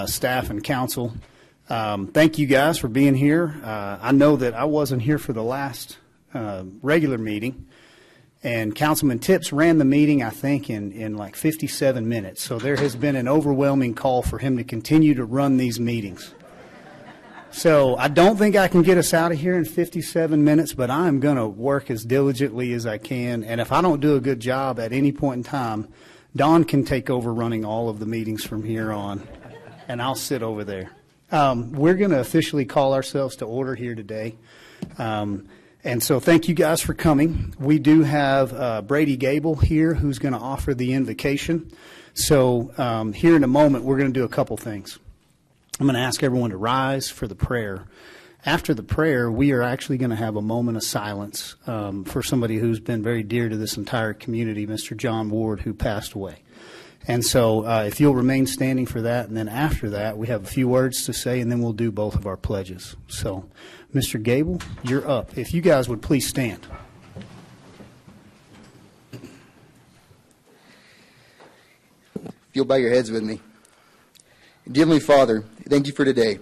staff and council. Thank you guys for being here. I know that I wasn't here for the last regular meeting, and Councilman Tips ran the meeting, I think, in like 57 minutes. So there has been an overwhelming call for him to continue to run these meetings. So I don't think I can get us out of here in 57 minutes, but I'm going to work as diligently as I can. And if I don't do a good job at any point in time, Don can take over running all of the meetings from here on, and I'll sit over there. We're going to officially call ourselves to order here today. And so thank you guys for coming. We do have Brady Gable here who's going to offer the invocation. So here in a moment, we're going to do a couple things. I'm going to ask everyone to rise for the prayer. After the prayer, we are actually going to have a moment of silence for somebody who's been very dear to this entire community, Mr. John Ward, who passed away. And so if you'll remain standing for that, and then after that, we have a few words to say, and then we'll do both of our pledges. So, Mr. Gable, you're up. If you guys would please stand. If you'll bow your heads with me. Dear Heavenly Father, thank you for today.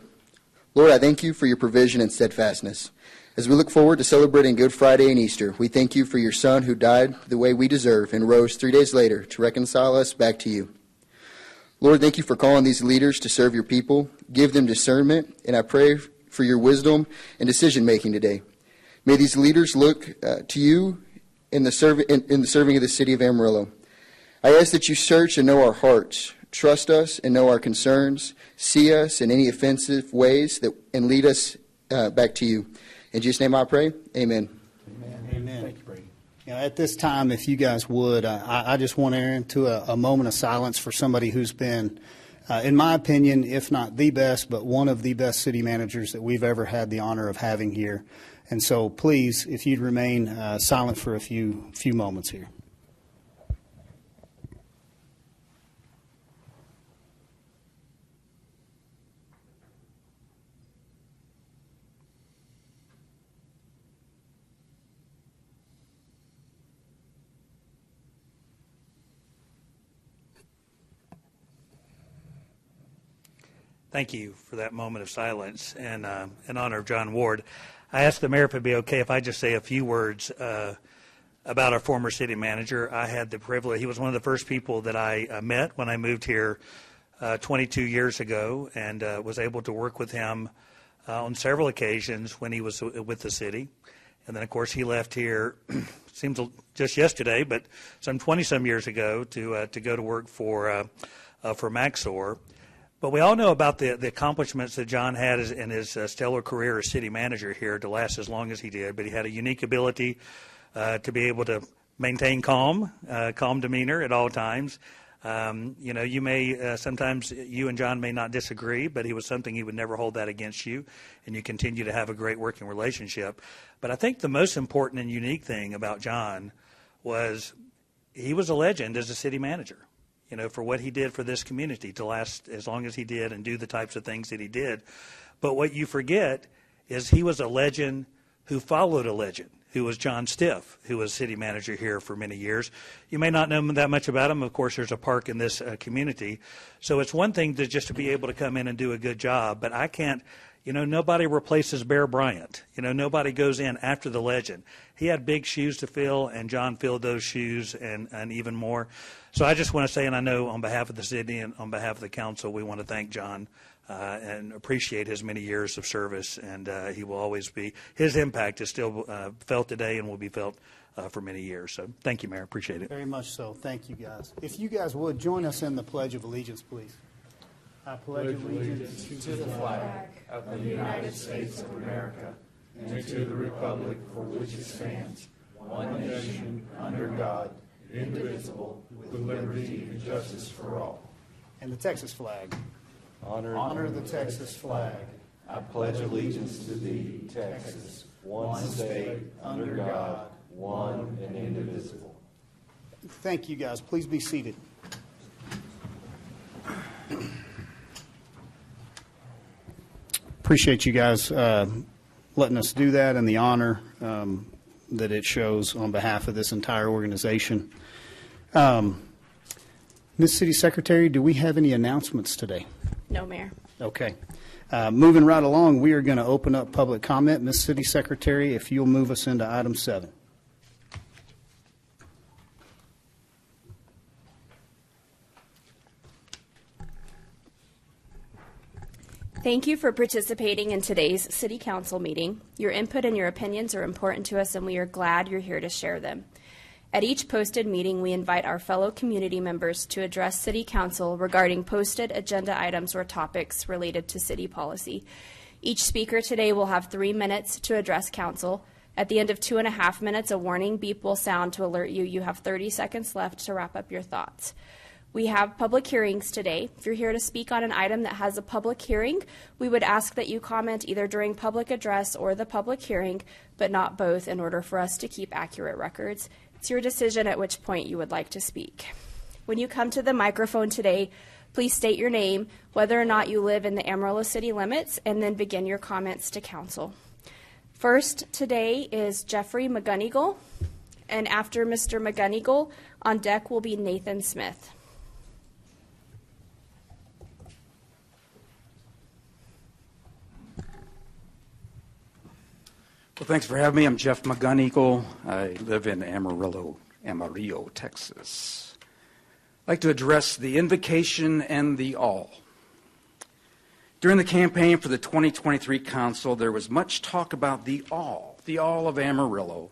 Lord, I thank you for your provision and steadfastness. As we look forward to celebrating Good Friday and Easter, we thank you for your Son who died the way we deserve and rose 3 days later to reconcile us back to you. Lord, thank you for calling these leaders to serve your people. Give them discernment, and I pray for your wisdom and decision-making today. May these leaders look to you in the serving of the city of Amarillo. I ask that you search and know our hearts. Trust us and know our concerns. See us in any offensive ways and lead us back to you. In Jesus' name I pray. Amen. Amen. Amen. Thank you, Brady. At this time, if you guys would, I just want to enter into a moment of silence for somebody who's been, in my opinion, if not the best, but one of the best city managers that we've ever had the honor of having here. And so please, if you'd remain silent for a few moments here. Thank you for that moment of silence and in honor of John Ward. I asked the mayor if it would be okay if I just say a few words about our former city manager. I had the privilege, he was one of the first people that I met when I moved here 22 years ago, and was able to work with him on several occasions when he was with the city. And then, of course, he left here, seems just yesterday, but some 20-some years ago to go to work for Maxor. But we all know about the accomplishments that John had in his stellar career as city manager here to last as long as he did. But he had a unique ability to be able to maintain calm demeanor at all times. You may sometimes you and John may not disagree, but he was something he would never hold that against you, and you continue to have a great working relationship. But I think the most important and unique thing about John was he was a legend as a city manager. For what he did for this community to last as long as he did and do the types of things that he did. But what you forget is he was a legend who followed a legend, who was John Stiff, who was city manager here for many years. You may not know that much about him. Of course, there's a park in this community. So it's one thing to be able to come in and do a good job, but I can't, nobody replaces Bear Bryant. Nobody goes in after the legend. He had big shoes to fill, and John filled those shoes and even more. So I just want to say, and I know on behalf of the city and on behalf of the council, we want to thank John and appreciate his many years of service. And he will always be, his impact is still felt today and will be felt for many years. So thank you, Mayor. Appreciate it. Very much so. Thank you, guys. If you guys would, join us in the Pledge of Allegiance, please. I pledge allegiance to the flag of the United States of America and to the republic for which it stands, one nation, under God, indivisible, with liberty and justice for all. And the Texas flag. Honor the Texas flag. I pledge allegiance to thee, Texas, one state, under God, one and indivisible. Thank you, guys. Please be seated. Appreciate you guys letting us do that and the honor that it shows on behalf of this entire organization. Ms. City Secretary, do we have any announcements today? No, Mayor. Okay. Moving right along, we are going to open up public comment. Ms. City Secretary, if you'll move us into item 7. Thank you for participating in today's City Council meeting. Your input and your opinions are important to us, and we are glad you're here to share them. At each posted meeting, we invite our fellow community members to address City Council regarding posted agenda items or topics related to city policy. Each speaker today will have 3 minutes to address Council. At the end of 2.5 minutes, a warning beep will sound to alert you you have 30 seconds left to wrap up your thoughts. We have public hearings today. If you're here to speak on an item that has a public hearing, we would ask that you comment either during public address or the public hearing, but not both, in order for us to keep accurate records. It's your decision at which point you would like to speak. When you come to the microphone today, please state your name, whether or not you live in the Amarillo city limits, and then begin your comments to Council. First today is Jeffrey McGonigal, and after Mr. McGonigal, on deck will be Nathan Smith. Well, thanks for having me. I'm Jeff McGonigal. I live in Amarillo, Texas. I'd like to address the invocation and the all. During the campaign for the 2023 council, there was much talk about the all of Amarillo.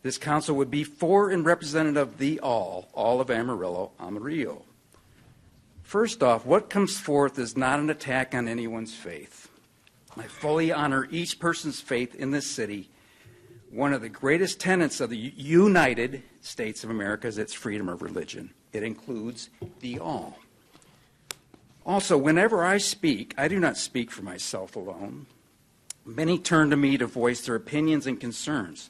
This council would be for and representative of the all of Amarillo, Amarillo. First off, what comes forth is not an attack on anyone's faith. I fully honor each person's faith in this city. One of the greatest tenets of the United States of America is its freedom of religion. It includes the all. Also, whenever I speak, I do not speak for myself alone. Many turn to me to voice their opinions and concerns.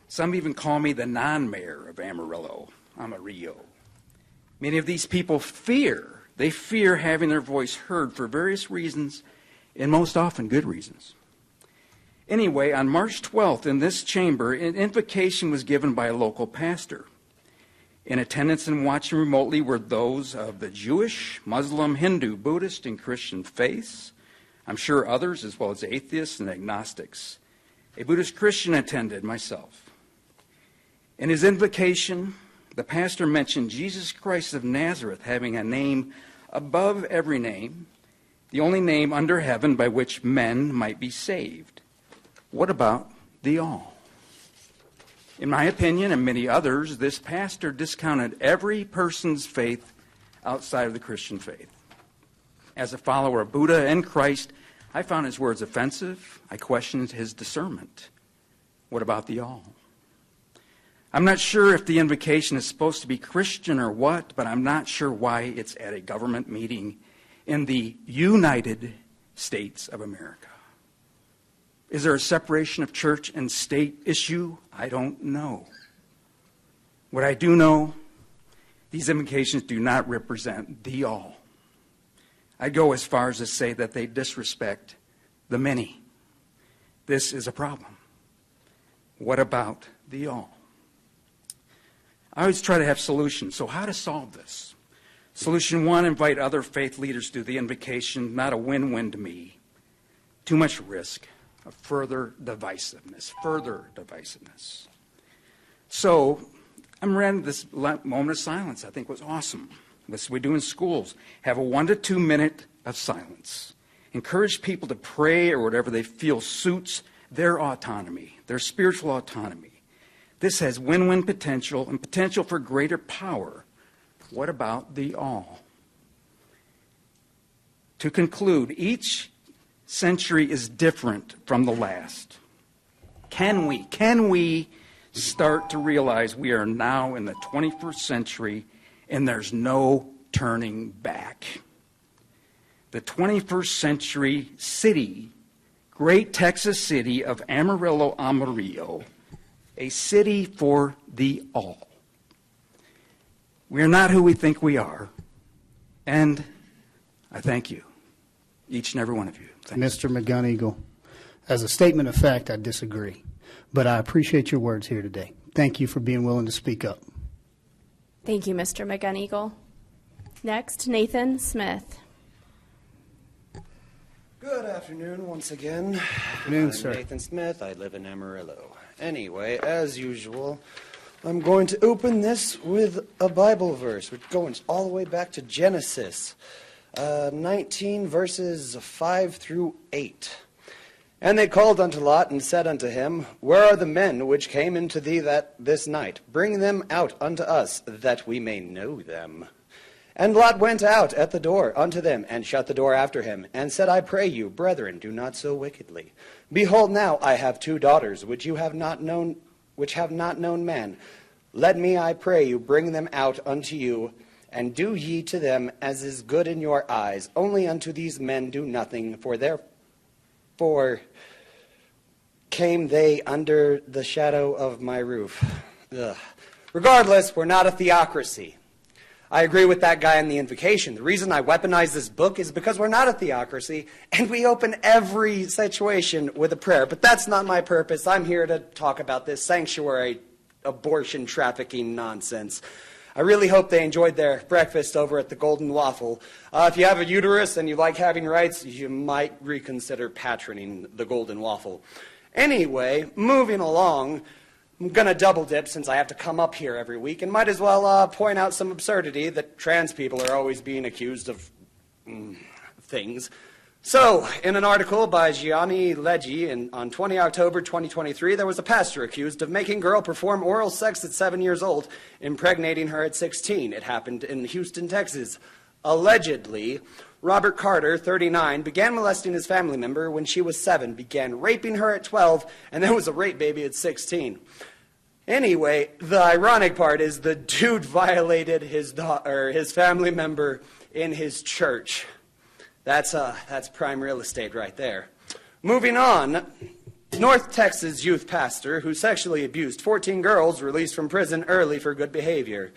Some even call me the non-mayor of Amarillo, Amarillo. Many of these people fear having their voice heard for various reasons, and most often good reasons. Anyway, on March 12th in this chamber, an invocation was given by a local pastor. In attendance and watching remotely were those of the Jewish, Muslim, Hindu, Buddhist, and Christian faiths. I'm sure others, as well as atheists and agnostics. A Buddhist Christian attended, myself. In his invocation, the pastor mentioned Jesus Christ of Nazareth having a name above every name, the only name under heaven by which men might be saved. What about the all? In my opinion, and many others, this pastor discounted every person's faith outside of the Christian faith. As a follower of Buddha and Christ, I found his words offensive. I questioned his discernment. What about the all? I'm not sure if the invocation is supposed to be Christian or what, but I'm not sure why it's at a government meeting in the United States of America. Is there a separation of church and state issue? I don't know. What I do know, these invocations do not represent the all. I go as far as to say that they disrespect the many. This is a problem. What about the all? I always try to have solutions. So how to solve this? Solution 1, invite other faith leaders to the invocation. Not a win-win to me. Too much risk of further divisiveness. So I'm ready this moment of silence. I think was awesome. This we do in schools. Have a 1 to 2 minute of silence. Encourage people to pray or whatever they feel suits their autonomy, their spiritual autonomy. This has win-win potential and potential for greater power. What about the all? To conclude, each century is different from the last. Can we start to realize we are now in the 21st century and there's no turning back? The 21st century city, great Texas city of Amarillo, Amarillo, a city for the all. We are not who we think we are, and I thank you, each and every one of you. Thank Mr. McGonigal, as a statement of fact, I disagree, but I appreciate your words here today. Thank you for being willing to speak up. Thank you, Mr. McGonigal. Next, Nathan Smith. afternoon once again. Afternoon, I'm sir. Nathan Smith. I live in Amarillo. Anyway, as usual, I'm going to open this with a Bible verse. We're going all the way back to Genesis 19, verses 5 through 8. And they called unto Lot and said unto him, Where are the men which came into thee this night? Bring them out unto us, that we may know them. And Lot went out at the door unto them, and shut the door after him, and said, I pray you, brethren, do not so wickedly. Behold, now I have 2 daughters, which have not known man. Let me, I pray you, bring them out unto you, and do ye to them as is good in your eyes. Only unto these men do nothing, for therefore came they under the shadow of my roof. Ugh. Regardless, we're not a theocracy. I agree with that guy in the invocation. The reason I weaponize this book is because we're not a theocracy, and we open every situation with a prayer. But that's not my purpose. I'm here to talk about this sanctuary abortion trafficking nonsense. I really hope they enjoyed their breakfast over at the Golden Waffle. If you have a uterus and you like having rights, you might reconsider patroning the Golden Waffle. Anyway, moving along, I'm going to double dip since I have to come up here every week, and might as well point out some absurdity that trans people are always being accused of things. So, in an article by Gianni Leggi on 20 October 2023, there was a pastor accused of making a girl perform oral sex at 7 years old, impregnating her at 16. It happened in Houston, Texas. Allegedly, Robert Carter, 39, began molesting his family member when she was 7, began raping her at 12, and then was a rape baby at 16. Anyway, the ironic part is the dude violated his family member in his church. That's prime real estate right there. Moving on, North Texas youth pastor who sexually abused 14 girls released from prison early for good behavior.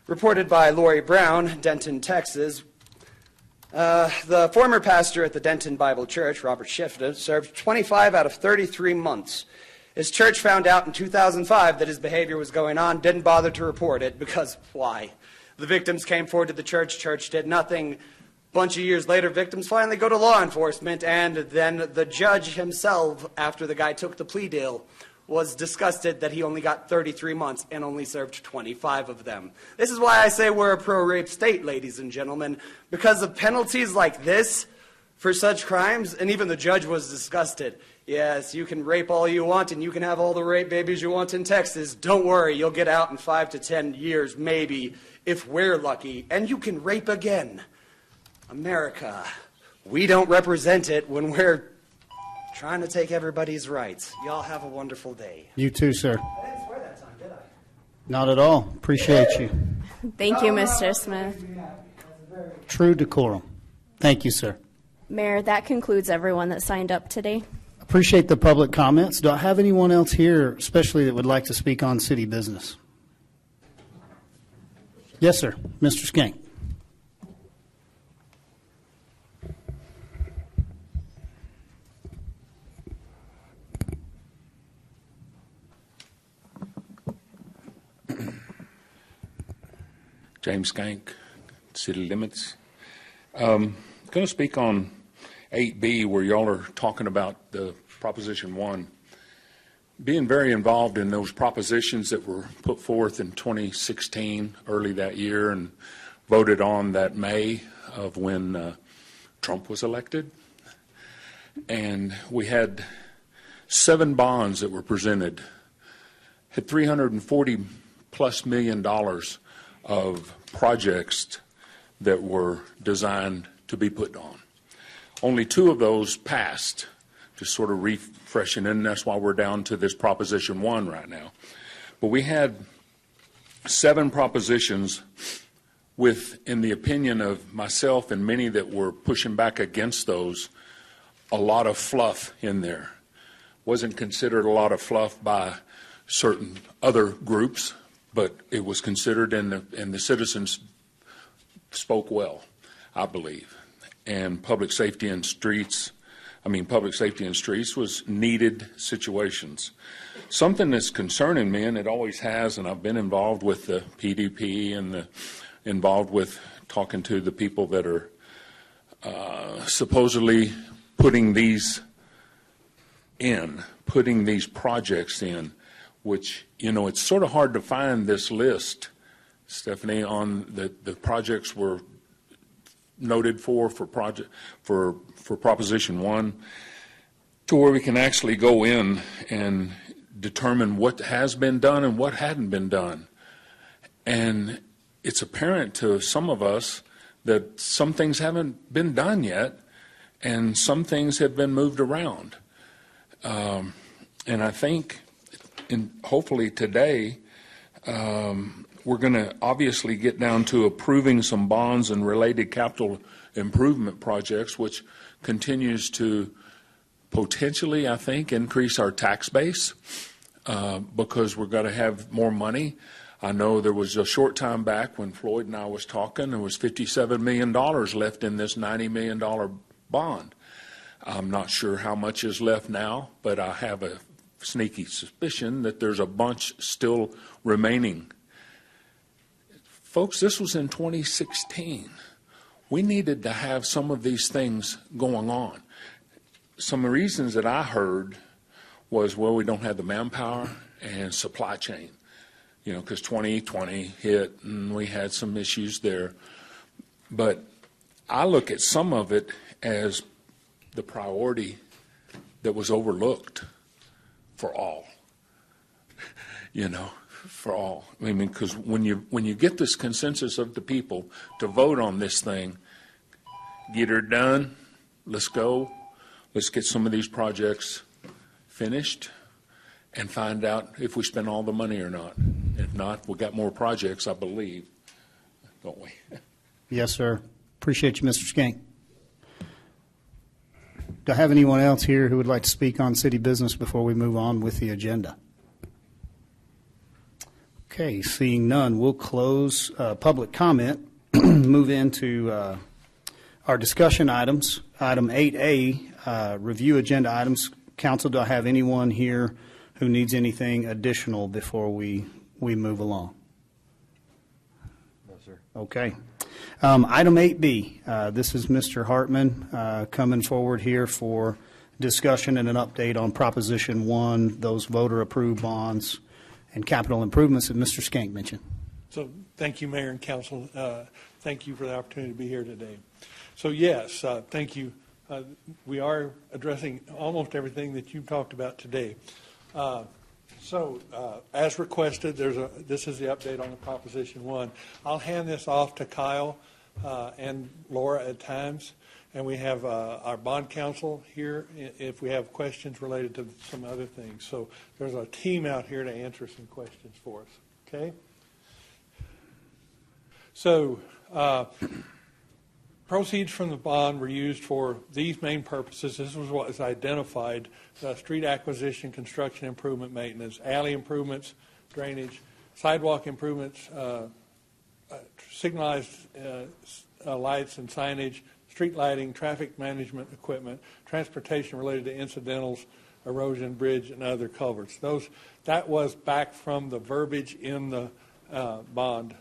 Reported by Lori Brown, Denton, Texas. The former pastor at the Denton Bible Church, Robert Shifta, served 25 out of 33 months. His church found out in 2005 that his behavior was going on, didn't bother to report it, because why? The victims came forward to the church did nothing. Bunch of years later, victims finally go to law enforcement, and then the judge himself, after the guy took the plea deal, was disgusted that he only got 33 months and only served 25 of them. This is why I say we're a pro-rape state, ladies and gentlemen, because of penalties like this for such crimes, and even the judge was disgusted. Yes, you can rape all you want, and you can have all the rape babies you want in Texas. Don't worry, you'll get out in 5 to 10 years, maybe, if we're lucky, and you can rape again. America, we don't represent it when we're trying to take everybody's rights. Y'all have a wonderful day. You too, sir. I didn't swear that time, did I? Not at all. Appreciate you. Thank you, Mr. Smith. True decorum. Thank you, sir. Mayor, that concludes everyone that signed up today. Appreciate the public comments. Do I have anyone else here, especially that would like to speak on city business? Yes, sir. Mr. Skank. James Skank, City Limits. Going to speak on 8B, where y'all are talking about the Proposition 1. Being very involved in those propositions that were put forth in 2016, early that year, and voted on that May of when Trump was elected. And we had 7 bonds that were presented, had $340+ million of projects that were designed to be put on. Only 2 of those passed, just sort of refreshing, and that's why we're down to this Proposition 1 right now. But we had 7 propositions with, in the opinion of myself and many that were pushing back against those, a lot of fluff in there. Wasn't considered a lot of fluff by certain other groups, but it was considered, and the citizens spoke well, I believe. And public safety in streets was needed situations. Something that's concerning me, and it always has, and I've been involved with the PDP and involved with talking to the people that are supposedly putting these projects in, which, it's sort of hard to find this list, Stephanie, on the projects we're noted for Proposition 1, to where we can actually go in and determine what has been done and what hadn't been done. And it's apparent to some of us that some things haven't been done yet, and some things have been moved around. And I think, hopefully today, we're going to obviously get down to approving some bonds and related capital improvement projects, which continues to potentially, I think, increase our tax base because we're going to have more money. I know there was a short time back when Floyd and I was talking, there was $57 million left in this $90 million bond. I'm not sure how much is left now, but I have a sneaky suspicion that there's a bunch still remaining. Folks, this was in 2016. We needed to have some of these things going on. Some reasons that I heard was, well, we don't have the manpower and supply chain, because 2020 hit and we had some issues there. But I look at some of it as the priority that was overlooked for all, for all. I mean, because when you get this consensus of the people to vote on this thing, get her done, let's go. Let's get some of these projects finished and find out if we spend all the money or not. If not, we've got more projects, I believe, don't we? Yes, sir. Appreciate you, Mr. Skank. Do I have anyone else here who would like to speak on city business before we move on with the agenda? Okay, seeing none, we'll close public comment, move into our discussion items. Item 8A, review agenda items. Council, do I have anyone here who needs anything additional before we move along? No, sir. Okay. Item 8B, this is Mr. Hartman coming forward here for discussion and an update on Proposition 1, those voter-approved bonds and capital improvements that Mr. Skank mentioned. So thank you, Mayor and Council. Thank you for the opportunity to be here today. So yes, thank you. We are addressing almost everything that you've talked about today. As requested, this is the update on the Proposition 1. I'll hand this off to Kyle and Laura at times, and we have our bond counsel here if we have questions related to some other things. So there's a team out here to answer some questions for us. Okay? So proceeds from the bond were used for these main purposes. This was what was identified: street acquisition, construction improvement, maintenance, alley improvements, drainage, sidewalk improvements, signalized lights and signage, street lighting, traffic management equipment, transportation related to incidentals, erosion, bridge, and other culverts. That was back from the verbiage in the bond.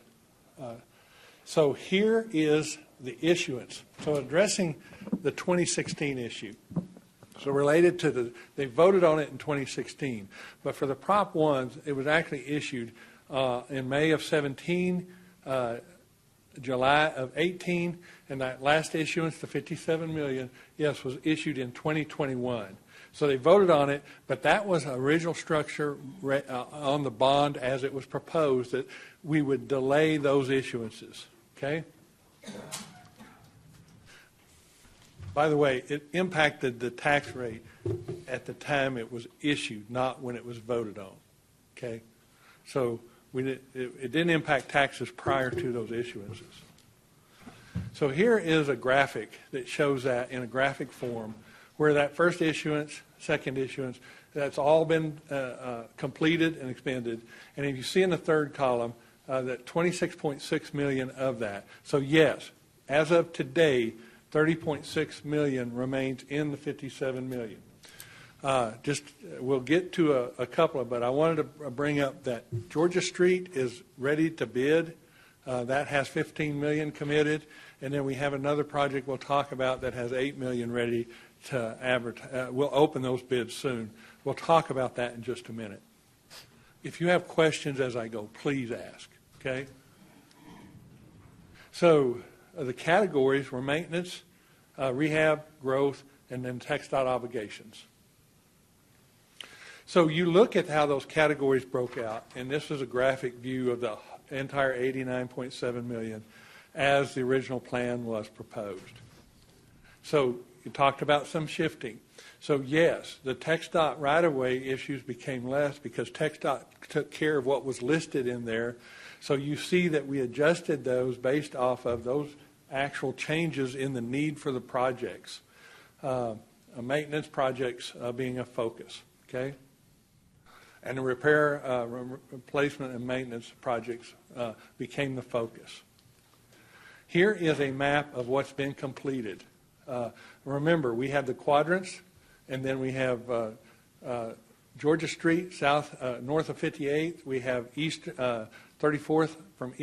So here is the issuance. So addressing the 2016 issue. So related to they voted on it in 2016, but for the Prop 1s, it was actually issued in May of 17, July of 18, and that last issuance, the $57 million, yes, was issued in 2021. So they voted on it, but that was the original structure on the bond as it was proposed, that we would delay those issuances. Okay? By the way, it impacted the tax rate at the time it was issued, not when it was voted on. Okay? So it didn't impact taxes prior to those issuances. So here is a graphic that shows that in a graphic form where that first issuance, second issuance, that's all been completed and expended. And if you see in the third column, that 26.6 million of that. So yes, as of today, 30.6 million remains in the 57 million. We'll get to a couple of, but I wanted to bring up that Georgia Street is ready to bid. That has $15 million committed, and then we have another project we'll talk about that has $8 million ready to advertise. We'll open those bids soon. We'll talk about that in just a minute. If you have questions as I go, please ask, okay? So the categories were maintenance, rehab, growth, and then TxDOT obligations. So you look at how those categories broke out, and this is a graphic view of the entire $89.7 million as the original plan was proposed. So you talked about some shifting. So yes, the TxDOT right-of-way issues became less because TxDOT took care of what was listed in there. So you see that we adjusted those based off of those actual changes in the need for the projects. Maintenance projects being a focus, okay? And the repair, replacement, and maintenance projects became the focus. Here is a map of what's been completed. Remember, we have the quadrants, and then we have Georgia Street, north of 58th. We have 34th from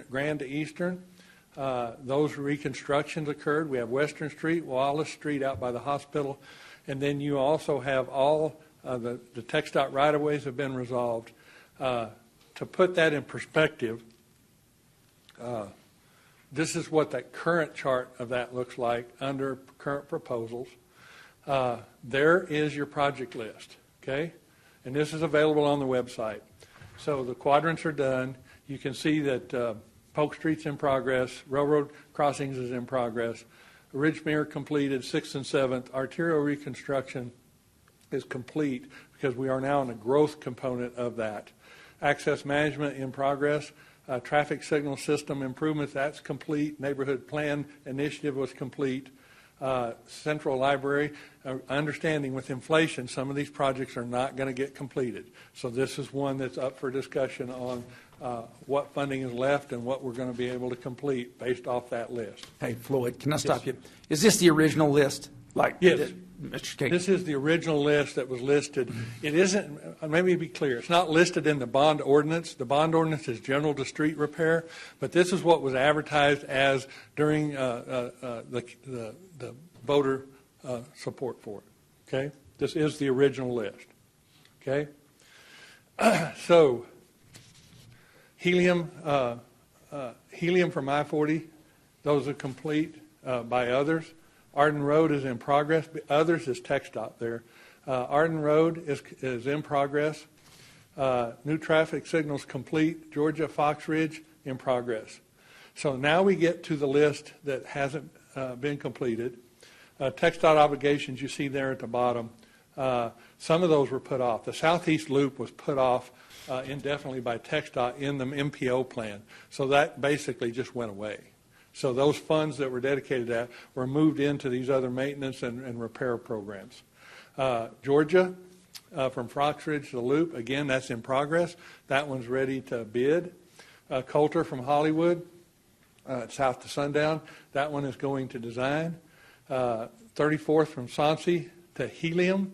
Grand to Eastern. Those reconstructions occurred. We have Western Street, Wallace Street out by the hospital, and then you also have all the TxDOT right-of-ways have been resolved. To put that in perspective, this is what that current chart of that looks like under current proposals. There is your project list, okay? And this is available on the website. So the quadrants are done. You can see that Polk Street's in progress. Railroad Crossings is in progress. Ridgemere completed, 6th and 7th. Arterial reconstruction is complete because we are now in a growth component of that. Access management in progress. Traffic signal system improvements, that's complete. Neighborhood plan initiative was complete. Central library, understanding with inflation, some of these projects are not going to get completed. So this is one that's up for discussion on what funding is left and what we're going to be able to complete based off that list. Hey, Floyd, can I stop you? Is this the original list? Yes. Mr. Cake? This is the original list that was listed. It isn't, let me be clear, it's not listed in the bond ordinance. The bond ordinance is general to street repair, but this is what was advertised as during the voter support for it, okay? This is the original list, okay? So, helium from I-40, those are complete by others. Arden Road is in progress. Others is TxDOT there. Arden Road is in progress. New traffic signals complete. Georgia Fox Ridge in progress. So now we get to the list that hasn't been completed. TxDOT obligations you see there at the bottom. Some of those were put off. The Southeast Loop was put off indefinitely by TxDOT in the MPO plan. So that basically just went away. So those funds that were dedicated to that were moved into these other maintenance and repair programs. Georgia, from Fox Ridge to the Loop, again, that's in progress. That one's ready to bid. Coulter from Hollywood, south to Sundown, that one is going to design. 34th from Soncy to Helium.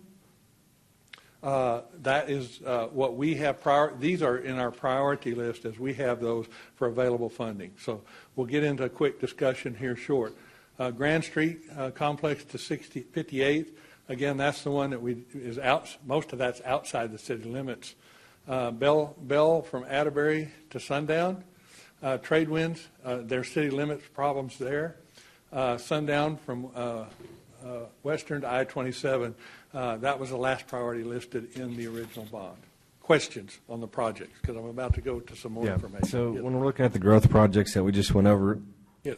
That is what we have. These are in our priority list as we have those for available funding. So we'll get into a quick discussion here short. Grand Street complex to 58th. Again, that's the one that is out. Most of that's outside the city limits. Bell from Atterbury to Sundown. Trade winds, their city limits problems there. Sundown from Western to I-27. That was the last priority listed in the original bond. Questions on the projects? Because I'm about to go to some more information. So yes. When we're looking at the growth projects that we just went over, Yes.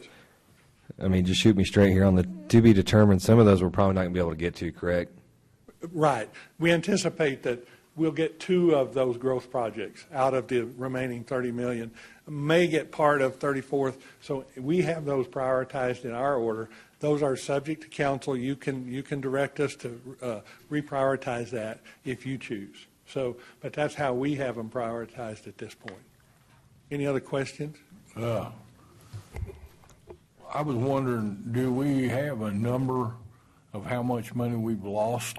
I mean, just shoot me straight here on the to be determined. Some of those we're probably not going to be able to get to, correct? Right. We anticipate that we'll get 2 of those growth projects out of the remaining $30 million. May get part of 34th. So we have those prioritized in our order. Those are subject to council. You can direct us to reprioritize that if you choose. So, but that's how we have them prioritized at this point. Any other questions? I was wondering, do we have a number of how much money we've lost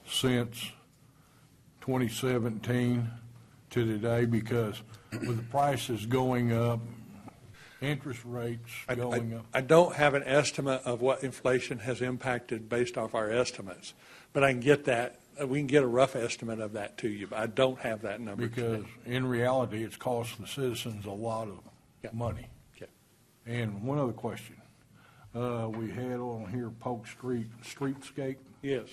since 2017 to today? Because with the prices going up, interest rates I going up? I don't have an estimate of what inflation has impacted based off our estimates, but I can get that. We can get a rough estimate of that to you, but I don't have that number Because today. in reality, it's costing the citizens a lot of money. Okay. And one other question. We had on here Polk Street, streetscape. Yes.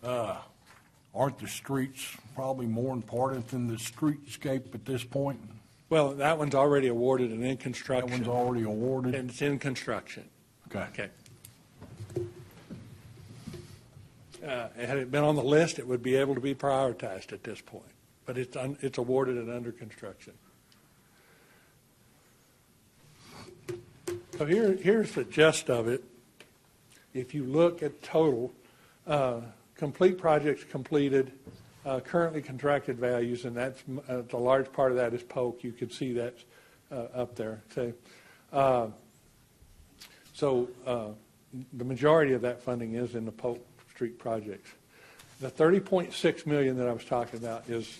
Aren't the streets probably more important than the streetscape at this point? Well, that one's already awarded and in That construction. one's already awarded? And it's in construction. Okay. Okay. Had it been on the list, it would be able to be prioritized at this point. But it's awarded and under construction. So here's the gist of it. If you look at total, complete projects completed, currently contracted values, and that's the large part of that is Polk. You can see that up there. So the majority of that funding is in the Polk Street projects. The $30.6 million that I was talking about is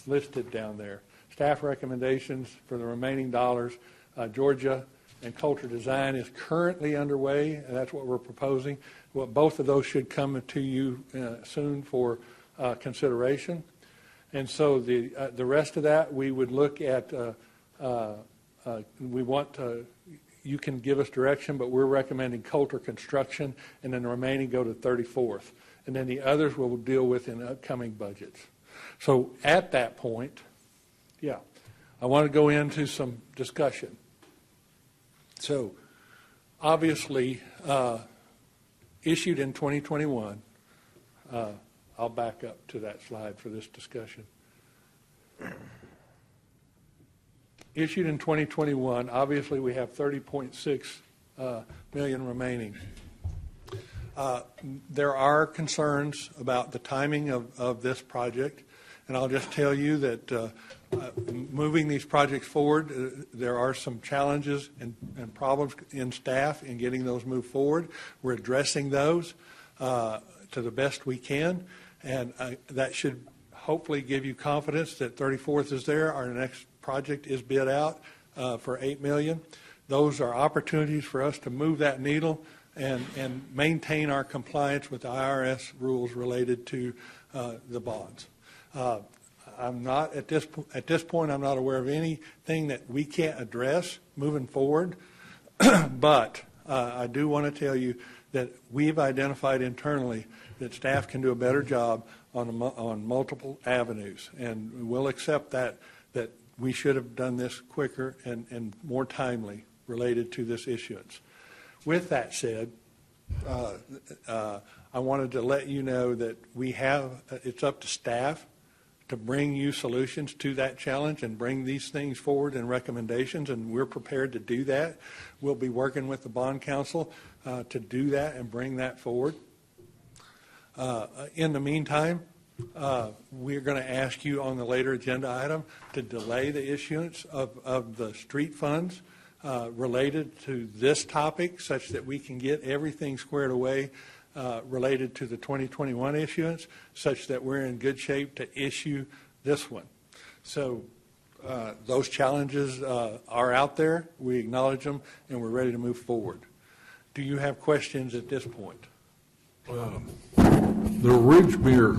listed down there. Staff recommendations for the remaining dollars, Georgia and Culture Design is currently underway, and that's what we're proposing. Well, both of those should come to you soon for consideration. And so the rest of that, we would look at, you can give us direction, but we're recommending Coulter Construction, and then the remaining go to 34th. And then the others we'll deal with in upcoming budgets. So at that point, I want to go into some discussion. So obviously, issued in 2021, I'll back up to that slide for this discussion. Issued in 2021, obviously we have 30.6 million remaining. There are concerns about the timing of this project, and I'll just tell you that moving these projects forward, there are some challenges and problems in staff in getting those moved forward. We're addressing those to the best we can, and that should hopefully give you confidence that 34th is there. Our next project is bid out for $8 million. Those are opportunities for us to move that needle and maintain our compliance with the IRS rules related to the bonds. I'm not at this point. I'm not aware of anything that we can't address moving forward, but I do want to tell you that we've identified internally that staff can do a better job on multiple avenues, and we'll accept that we should have done this quicker and more timely related to this issuance. With that said, I wanted to let you know that it's up to staff to bring you solutions to that challenge and bring these things forward in recommendations, and we're prepared to do that. We'll be working with the Bond Council to do that and bring that forward. In the meantime, we're going to ask you on the later agenda item to delay the issuance of the street funds related to this topic, such that we can get everything squared away related to the 2021 issuance, such that we're in good shape to issue this one. So those challenges are out there. We acknowledge them, and we're ready to move forward. Do you have questions at this point? The ridge pier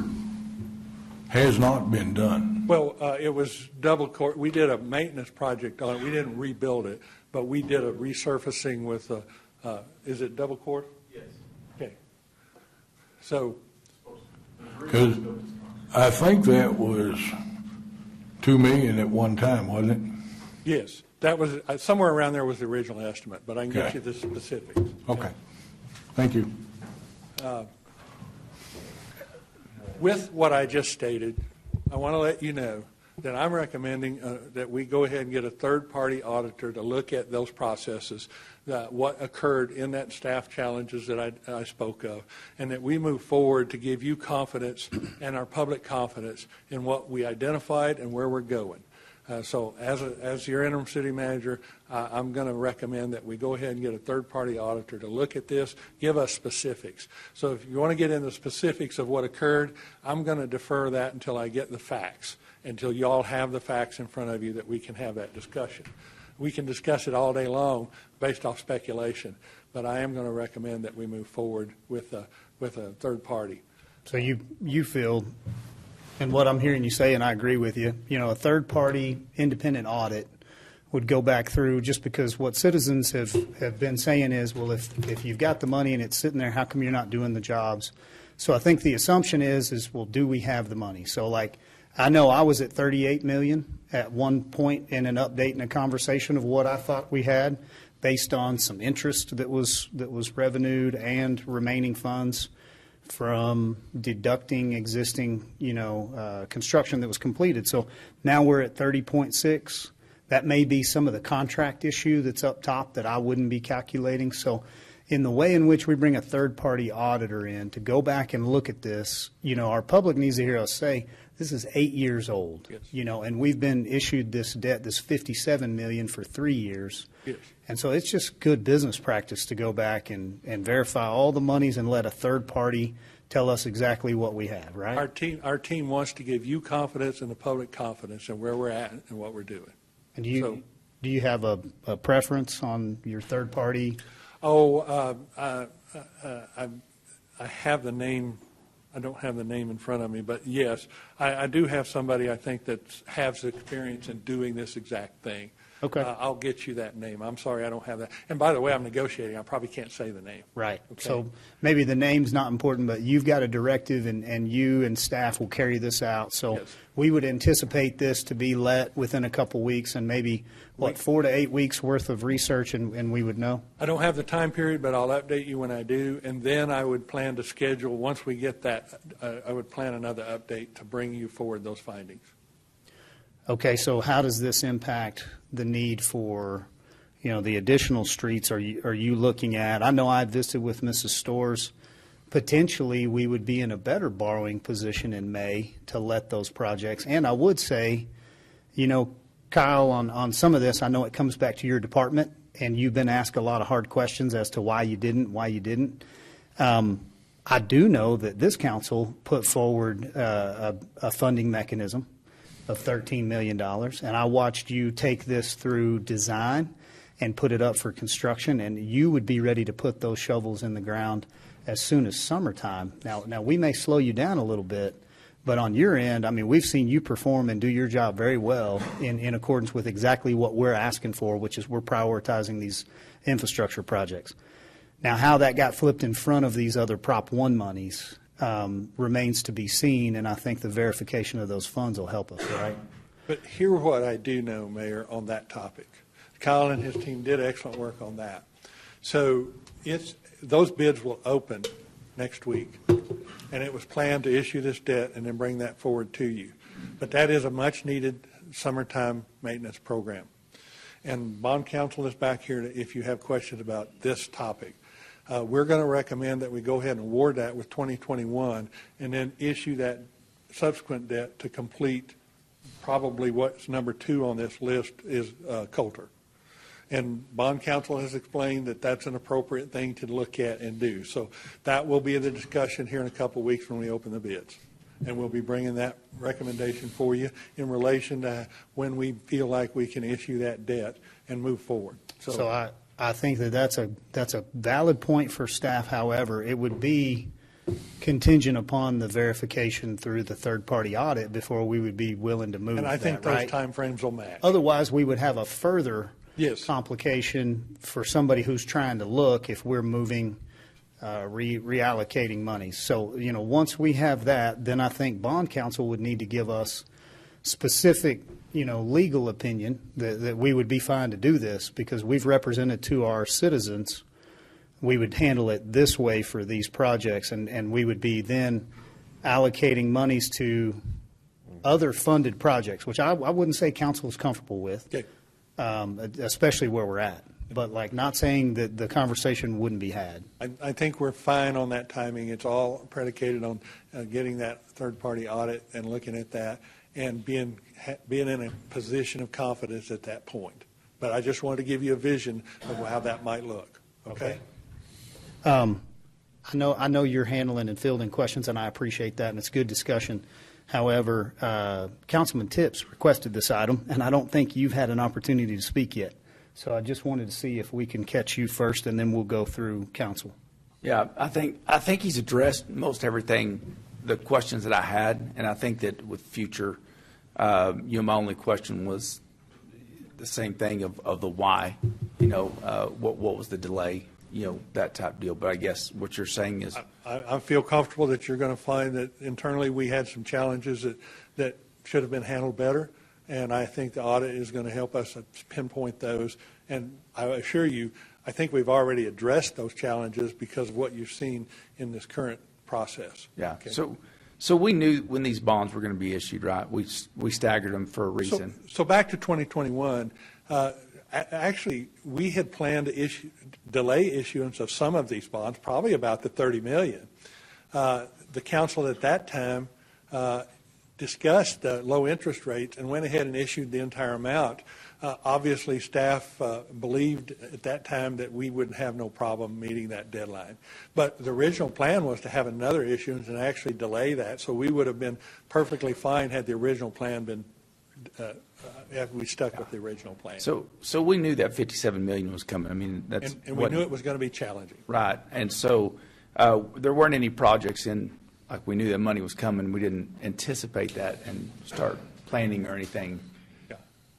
has not been done. Well, it was double court. We did a maintenance project on it. We didn't rebuild it, but we did a resurfacing with is it double court? Yes. Okay. So. Because I think that was $2 million at one time, wasn't it? Yes. That was somewhere around there was the original estimate, but I can get Okay. you the specifics. Okay. Thank you. With what I just stated, I want to let you know that I'm recommending that we go ahead and get a third-party auditor to look at those processes, what occurred in that staff challenges that I spoke of, and that we move forward to give you confidence and our public confidence in what we identified and where we're going. So as your interim city manager, I'm going to recommend that we go ahead and get a third-party auditor to look at this, give us specifics. So if you want to get into the specifics of what occurred, I'm going to defer that until I get the facts, until you all have the facts in front of you that we can have that discussion. we can discuss it all day long based off speculation, but I am going to recommend that we move forward with a third party. So you feel, and what I'm hearing you say, and I agree with you, a third-party independent audit would go back through, just because what citizens have been saying is, well, if you've got the money and it's sitting there, how come you're not doing the jobs? So I think the assumption is, well, do we have the money? So like, I know I was at 38 million at one point in an update and a conversation of what I thought we had based on some interest that was revenued and remaining funds from deducting existing, construction that was completed. So now we're at 30.6. That may be some of the contract issue that's up top that I wouldn't be calculating. So in the way in which we bring a third-party auditor in to go back and look at this, our public needs to hear us say, this is 8 years old, yes. And we've been issued this debt, this $57 million for 3 years. Yes. And so it's just good business practice to go back and verify all the monies and let a third party tell us exactly what we have, right? Our team wants to give you confidence and the public confidence in where we're at and what we're doing. And do you have a preference on your third party? I have the name. I don't have the name in front of me, but yes, I do have somebody I think that has experience in doing this exact thing. Okay. I'll get you that name. I'm sorry, I don't have that. And by the way, I'm negotiating. I probably can't say the name. Right. Okay. So maybe the name's not important, but you've got a directive, and you and staff will carry this out. So yes. We would anticipate this to be let within a couple weeks, and maybe, 4 to 8 weeks worth of research, and we would know? I don't have the time period, but I'll update you when I do. And then I would plan to schedule, once we get that, I would plan another update to bring you forward those findings. Okay, so how does this impact the need for, the additional streets are you looking at? I know I visited with Mrs. Storrs. Potentially, we would be in a better borrowing position in May to let those projects. And I would say, Kyle, on some of this, I know it comes back to your department, and you've been asked a lot of hard questions as to why you didn't. I do know that this council put forward a funding mechanism of $13 million, and I watched you take this through design and put it up for construction, and you would be ready to put those shovels in the ground as soon as summertime. Now we may slow you down a little bit, but on your end, we've seen you perform and do your job very well in accordance with exactly what we're asking for, which is we're prioritizing these infrastructure projects. Now, how that got flipped in front of these other Prop 1 monies remains to be seen, and I think the verification of those funds will help us, right? But here's what I do know, Mayor, on that topic. Kyle and his team did excellent work on that. So those bids will open next week, and it was planned to issue this debt and then bring that forward to you. But that is a much-needed summertime maintenance program. And bond counsel is back here if you have questions about this topic. We're going to recommend that we go ahead and award that with 2021 and then issue that subsequent debt to complete probably what's number 2 on this list is Coulter. And bond counsel has explained that that's an appropriate thing to look at and do. So that will be the discussion here in a couple of weeks when we open the bids. And we'll be bringing that recommendation for you in relation to when we feel like we can issue that debt and move forward. So I think that's a valid point for staff. However, it would be contingent upon the verification through the third-party audit before we would be willing to move that, and I think right? those timeframes will match. Otherwise, we would have a further Yes. complication for somebody who's trying to look if we're moving, reallocating money. So, once we have that, then I think bond counsel would need to give us specific, legal opinion that we would be fine to do this because we've represented to our citizens we would handle it this way for these projects, and we would be then allocating monies to other funded projects, which I wouldn't say council is comfortable with. Okay. Especially where we're at. But not saying that the conversation wouldn't be had. I think we're fine on that timing. It's all predicated on getting that third-party audit and looking at that and being in a position of confidence at that point. But I just wanted to give you a vision of how that might look. Okay? I know you're handling and fielding questions, and I appreciate that, and it's good discussion. However, Councilman Tips requested this item, and I don't think you've had an opportunity to speak yet. So I just wanted to see if we can catch you first, and then we'll go through council. Yeah, I think he's addressed most everything, the questions that I had, and I think that with future, my only question was the same thing of the why, what was the delay, that type deal. But I guess what you're saying is, I feel comfortable that you're going to find that internally we had some challenges that should have been handled better, and I think the audit is going to help us pinpoint those. And I assure you, I think we've already addressed those challenges because of what you've seen in this current process. yeah. Okay. So we knew when these bonds were going to be issued, right? We staggered them for a reason. So back to 2021, actually, we had planned to delay issuance of some of these bonds, probably about the $30 million. The council at that time discussed low interest rates and went ahead and issued the entire amount. Obviously, staff believed at that time that we would have no problem meeting that deadline. But the original plan was to have another issuance and actually delay that, so we would have been perfectly fine had the original plan been, if we stuck with the original plan. So we knew that $57 million was coming. I mean, that's and we knew it was going to be challenging. Right. And so there weren't any projects like we knew that money was coming. We didn't anticipate that and start planning or anything.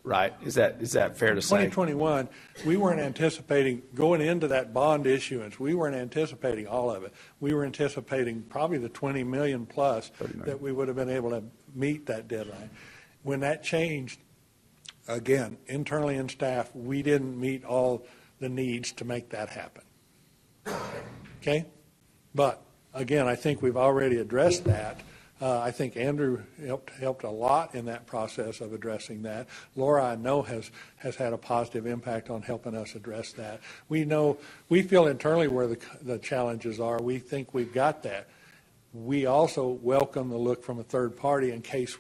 Right? Is that fair to say? 2021, we weren't anticipating going into that bond issuance. We weren't anticipating all of it. We were anticipating probably the 20 million plus that we would have been able to meet that deadline. When that changed, again, internally in staff, we didn't meet all the needs to make that happen. Okay? But again, I think we've already addressed that. I think Andrew helped a lot in that process of addressing that. Laura, I know, has had a positive impact on helping us address that. We feel internally where the challenges are. We think we've got that. We also welcome the look from a third party in case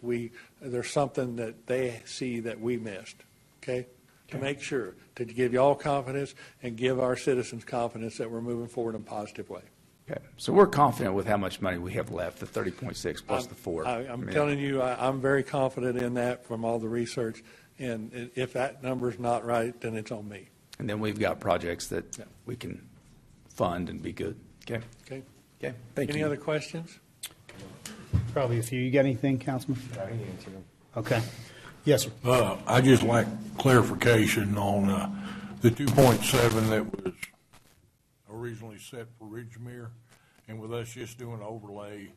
there's something that they see that we missed. Okay? To make sure, to give you all confidence and give our citizens confidence that we're moving forward in a positive way. Okay. So we're confident with how much money we have left, the 30.6 plus the 4. I'm telling you, I'm very confident in that from all the research. And if that number's not right, then it's on me. And then we've got projects that we can fund and be good. Okay. Okay. Okay. Thank you. Any other questions? Probably a few. You got anything, Councilman? Okay. Yes, sir. I just like clarification on the 2.7 that was originally set for Ridgemere, and with us just doing an overlay,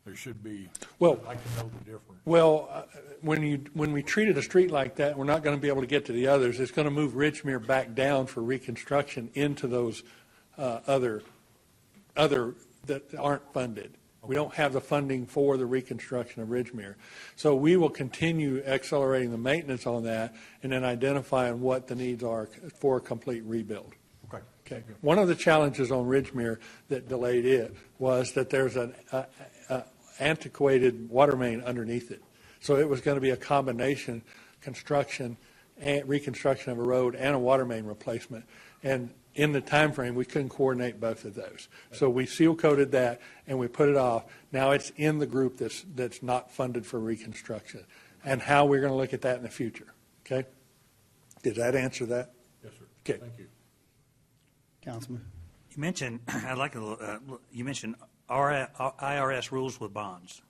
there should be. Well, I can know the difference. Well, when we treated a street like that, we're not going to be able to get to the others. It's going to move Ridgemere back down for reconstruction into those other that aren't funded. We don't have the funding for the reconstruction of Ridgemere. So we will continue accelerating the maintenance on that and then identifying what the needs are for a complete rebuild. Okay. One of the challenges on Ridgemere that delayed it was that there's an antiquated water main underneath it. So it was going to be a combination construction and reconstruction of a road and a water main replacement. And in the time frame, we couldn't coordinate both of those. So we seal coated that and we put it off. Now it's in the group that's not funded for reconstruction, and how we're going to look at that in the future. Okay? Did that answer that? Yes, sir. Okay. Thank you. Councilman? You mentioned, you mentioned IRS rules with bonds.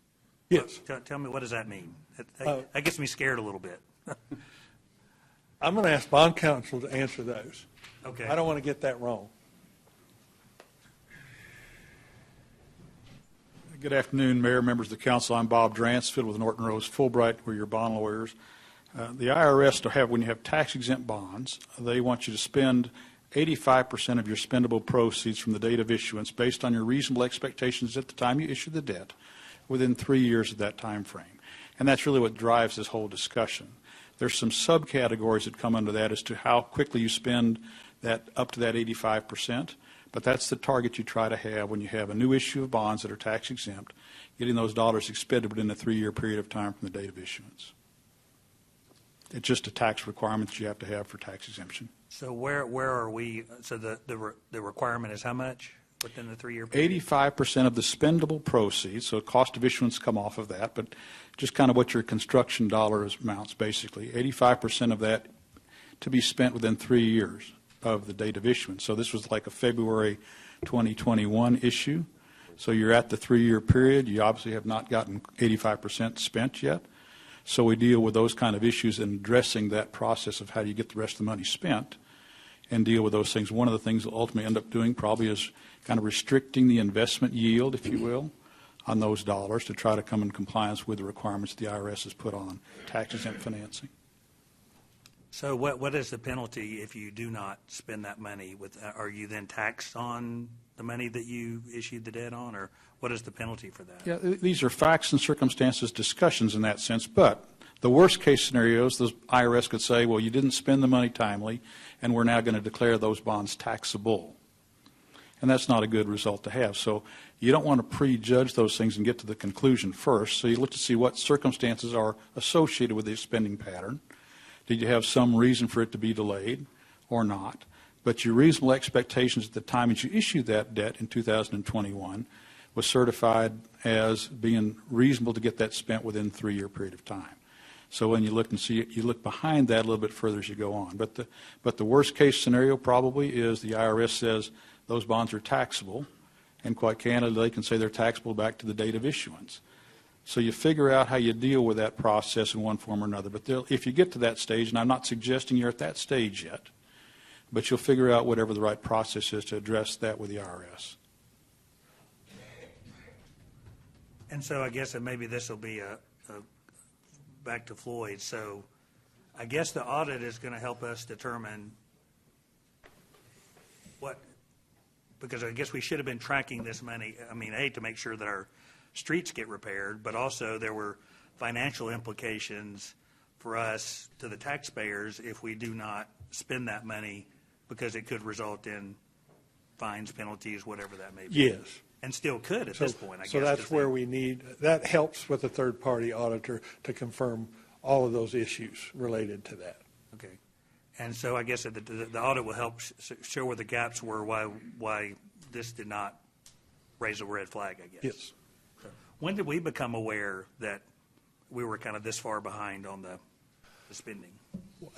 Yes. Tell me, what does that mean? That gets me scared a little bit. I'm going to ask bond counsel to answer those. Okay. I don't want to get that wrong. Good afternoon, Mayor, members of the council. I'm Bob Dransfield with Norton Rose Fulbright. We're your bond lawyers. The IRS, when you have tax-exempt bonds, they want you to spend 85% of your spendable proceeds from the date of issuance based on your reasonable expectations at the time you issue the debt within 3 years of that time frame. And that's really what drives this whole discussion. There's some subcategories that come under that as to how quickly you spend that up to that 85%, but that's the target you try to have when you have a new issue of bonds that are tax exempt, getting those dollars expended within a 3-year period of time from the date of issuance. It's just a tax requirement that you have to have for tax exemption. So where are we? So the requirement is how much within the 3-year period? 85% of the spendable proceeds, so cost of issuance come off of that, but just kind of what your construction dollars amounts basically. 85% of that to be spent within 3 years of the date of issuance. So this was like a February 2021 issue. So you're at the 3-year period. You obviously have not gotten 85% spent yet. So we deal with those kind of issues and addressing that process of how do you get the rest of the money spent and deal with those things. One of the things we'll ultimately end up doing probably is kind of restricting the investment yield, if you will, on those dollars to try to come in compliance with the requirements the IRS has put on tax-exempt financing. So what is the penalty if you do not spend that money? Are you then taxed on the money that you issued the debt on, or what is the penalty for that? Yeah, these are facts and circumstances discussions in that sense, but the worst case scenarios, the IRS could say, well, you didn't spend the money timely, and we're now going to declare those bonds taxable. And that's not a good result to have. So you don't want to prejudge those things and get to the conclusion first. So you look to see what circumstances are associated with the spending pattern. Did you have some reason for it to be delayed or not? But your reasonable expectations at the time that you issued that debt in 2021 was certified as being reasonable to get that spent within a 3-year period of time. So when you look and see it, you look behind that a little bit further as you go on. But the worst case scenario probably is the IRS says those bonds are taxable, and quite candidly, they can say they're taxable back to the date of issuance. So you figure out how you deal with that process in one form or another. But if you get to that stage, and I'm not suggesting you're at that stage yet, but you'll figure out whatever the right process is to address that with the IRS. And so I guess that maybe this will be a back to Floyd. So I guess the audit is going to help us determine what, because I guess we should have been tracking this money, to make sure that our streets get repaired, but also there were financial implications for us to the taxpayers if we do not spend that money, because it could result in fines, penalties, whatever that may be. Yes. And still could at this point, I guess. So that's where we need, that helps with a third-party auditor to confirm all of those issues related to that. Okay. And so I guess the audit will help show where the gaps were, why this did not raise a red flag, I guess. Yes. So when did we become aware that we were kind of this far behind on the spending?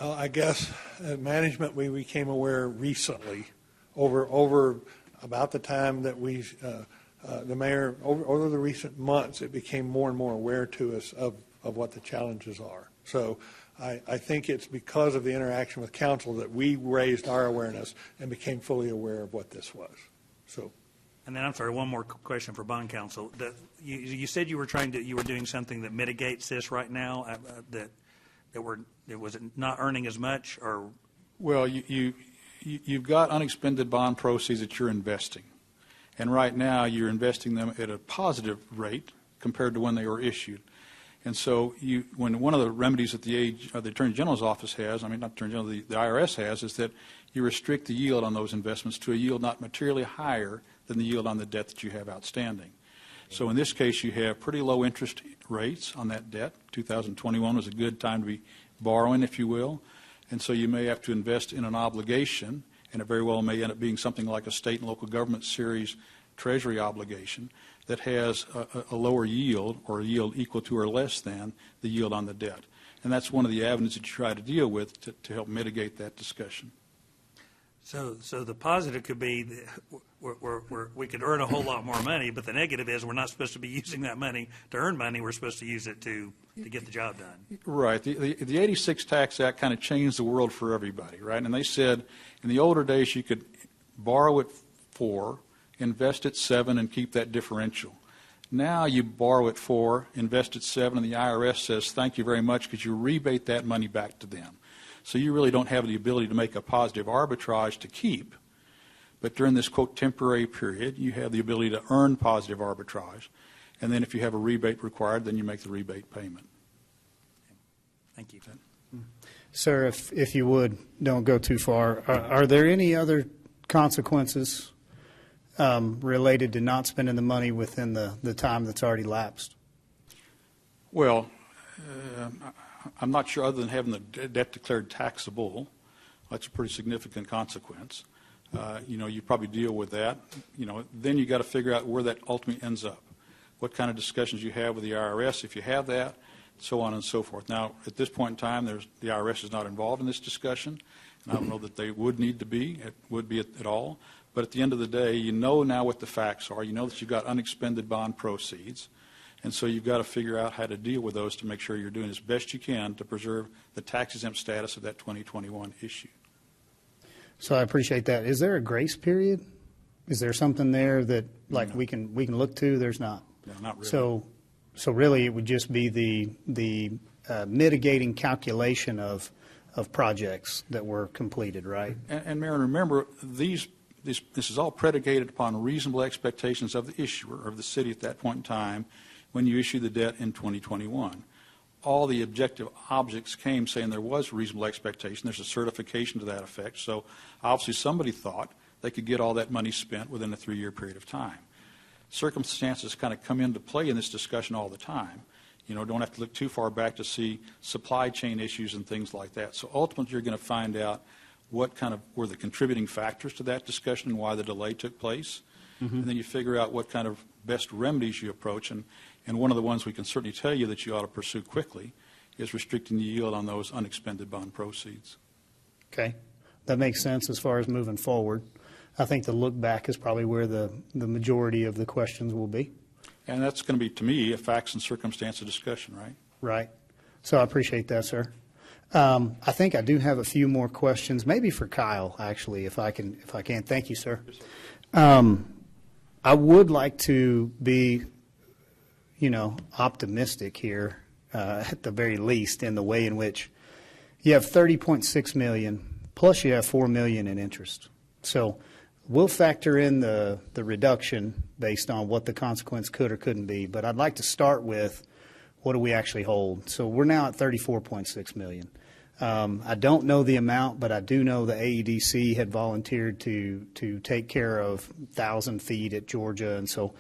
Well, I guess management, we became aware recently, over about the time that the mayor, over the recent months, it became more and more aware to us of what the challenges are. So I think it's because of the interaction with council that we raised our awareness and became fully aware of what this was. So. And then, I'm sorry, one more question for bond counsel. You said you were doing something that mitigates this right now, was it not earning as much, or? Well, you've got unexpended bond proceeds that you're investing. And right now, you're investing them at a positive rate compared to when they were issued. And so when one of the remedies that the Attorney General's office has, not the Attorney General, the IRS has, is that you restrict the yield on those investments to a yield not materially higher than the yield on the debt that you have outstanding. So in this case, you have pretty low interest rates on that debt. 2021 was a good time to be borrowing, if you will. And so you may have to invest in an obligation, and it very well may end up being something like a state and local government series treasury obligation that has a lower yield, or a yield equal to or less than the yield on the debt. And that's one of the avenues that you try to deal with to help mitigate that discussion. So the positive could be we could earn a whole lot more money, but the negative is we're not supposed to be using that money to earn money. We're supposed to use it to get the job done. Right. The 86 Tax Act kind of changed the world for everybody, right? And they said in the older days you could borrow at 4, invest at 7, and keep that differential. Now you borrow at 4, invest at 7, and the IRS says thank you very much because you rebate that money back to them. So you really don't have the ability to make a positive arbitrage to keep. But during this, quote, temporary period, you have the ability to earn positive arbitrage. And then if you have a rebate required, then you make the rebate payment. Thank you. Sir, if you would, don't go too far. Are there any other consequences related to not spending the money within the time that's already lapsed? Well, I'm not sure, other than having the debt declared taxable. That's a pretty significant consequence. You probably deal with that. Then you got to figure out where that ultimately ends up. What kind of discussions you have with the IRS. If you have that, so on and so forth. Now, at this point in time, the IRS is not involved in this discussion, and I don't know that they would need to be, it would be at all. But at the end of the day, you know now what the facts are. You know that you've got unexpended bond proceeds, and so you've got to figure out how to deal with those to make sure you're doing as best you can to preserve the tax-exempt status of that 2021 issue. So I appreciate that. Is there a grace period? Is there something there that, like, No. we can look to? There's not. No, not really. So really, it would just be the mitigating calculation of projects that were completed, right? And Mayor, remember, this is all predicated upon reasonable expectations of the issuer, or of the city at that point in time, when you issue the debt in 2021. All the objective objects came saying there was reasonable expectation. There's a certification to that effect. So obviously somebody thought they could get all that money spent within a 3-year period of time. Circumstances kind of come into play in this discussion all the time. You know, don't have to look too far back to see supply chain issues and things like that. So ultimately you're going to find out what kind of were the contributing factors to that discussion and why the delay took place. And then you figure out what kind of best remedies you approach. And one of the ones we can certainly tell you that you ought to pursue quickly is restricting the yield on those unexpended bond proceeds. Okay. That makes sense as far as moving forward. I think the look back is probably where the majority of the questions will be. And that's going to be, to me, a facts and circumstances discussion, right? Right. So I appreciate that, sir. I think I do have a few more questions, maybe for Kyle, actually, if I can. Thank you, sir. I would like to be, optimistic here, at the very least, in the way in which you have $30.6 million, plus you have $4 million in interest. So we'll factor in the reduction based on what the consequence could or couldn't be. But I'd like to start with, what do we actually hold? So we're now at $34.6 million. I don't know the amount, but I do know the AEDC had volunteered to take care of 1,000 feet at Georgia, and so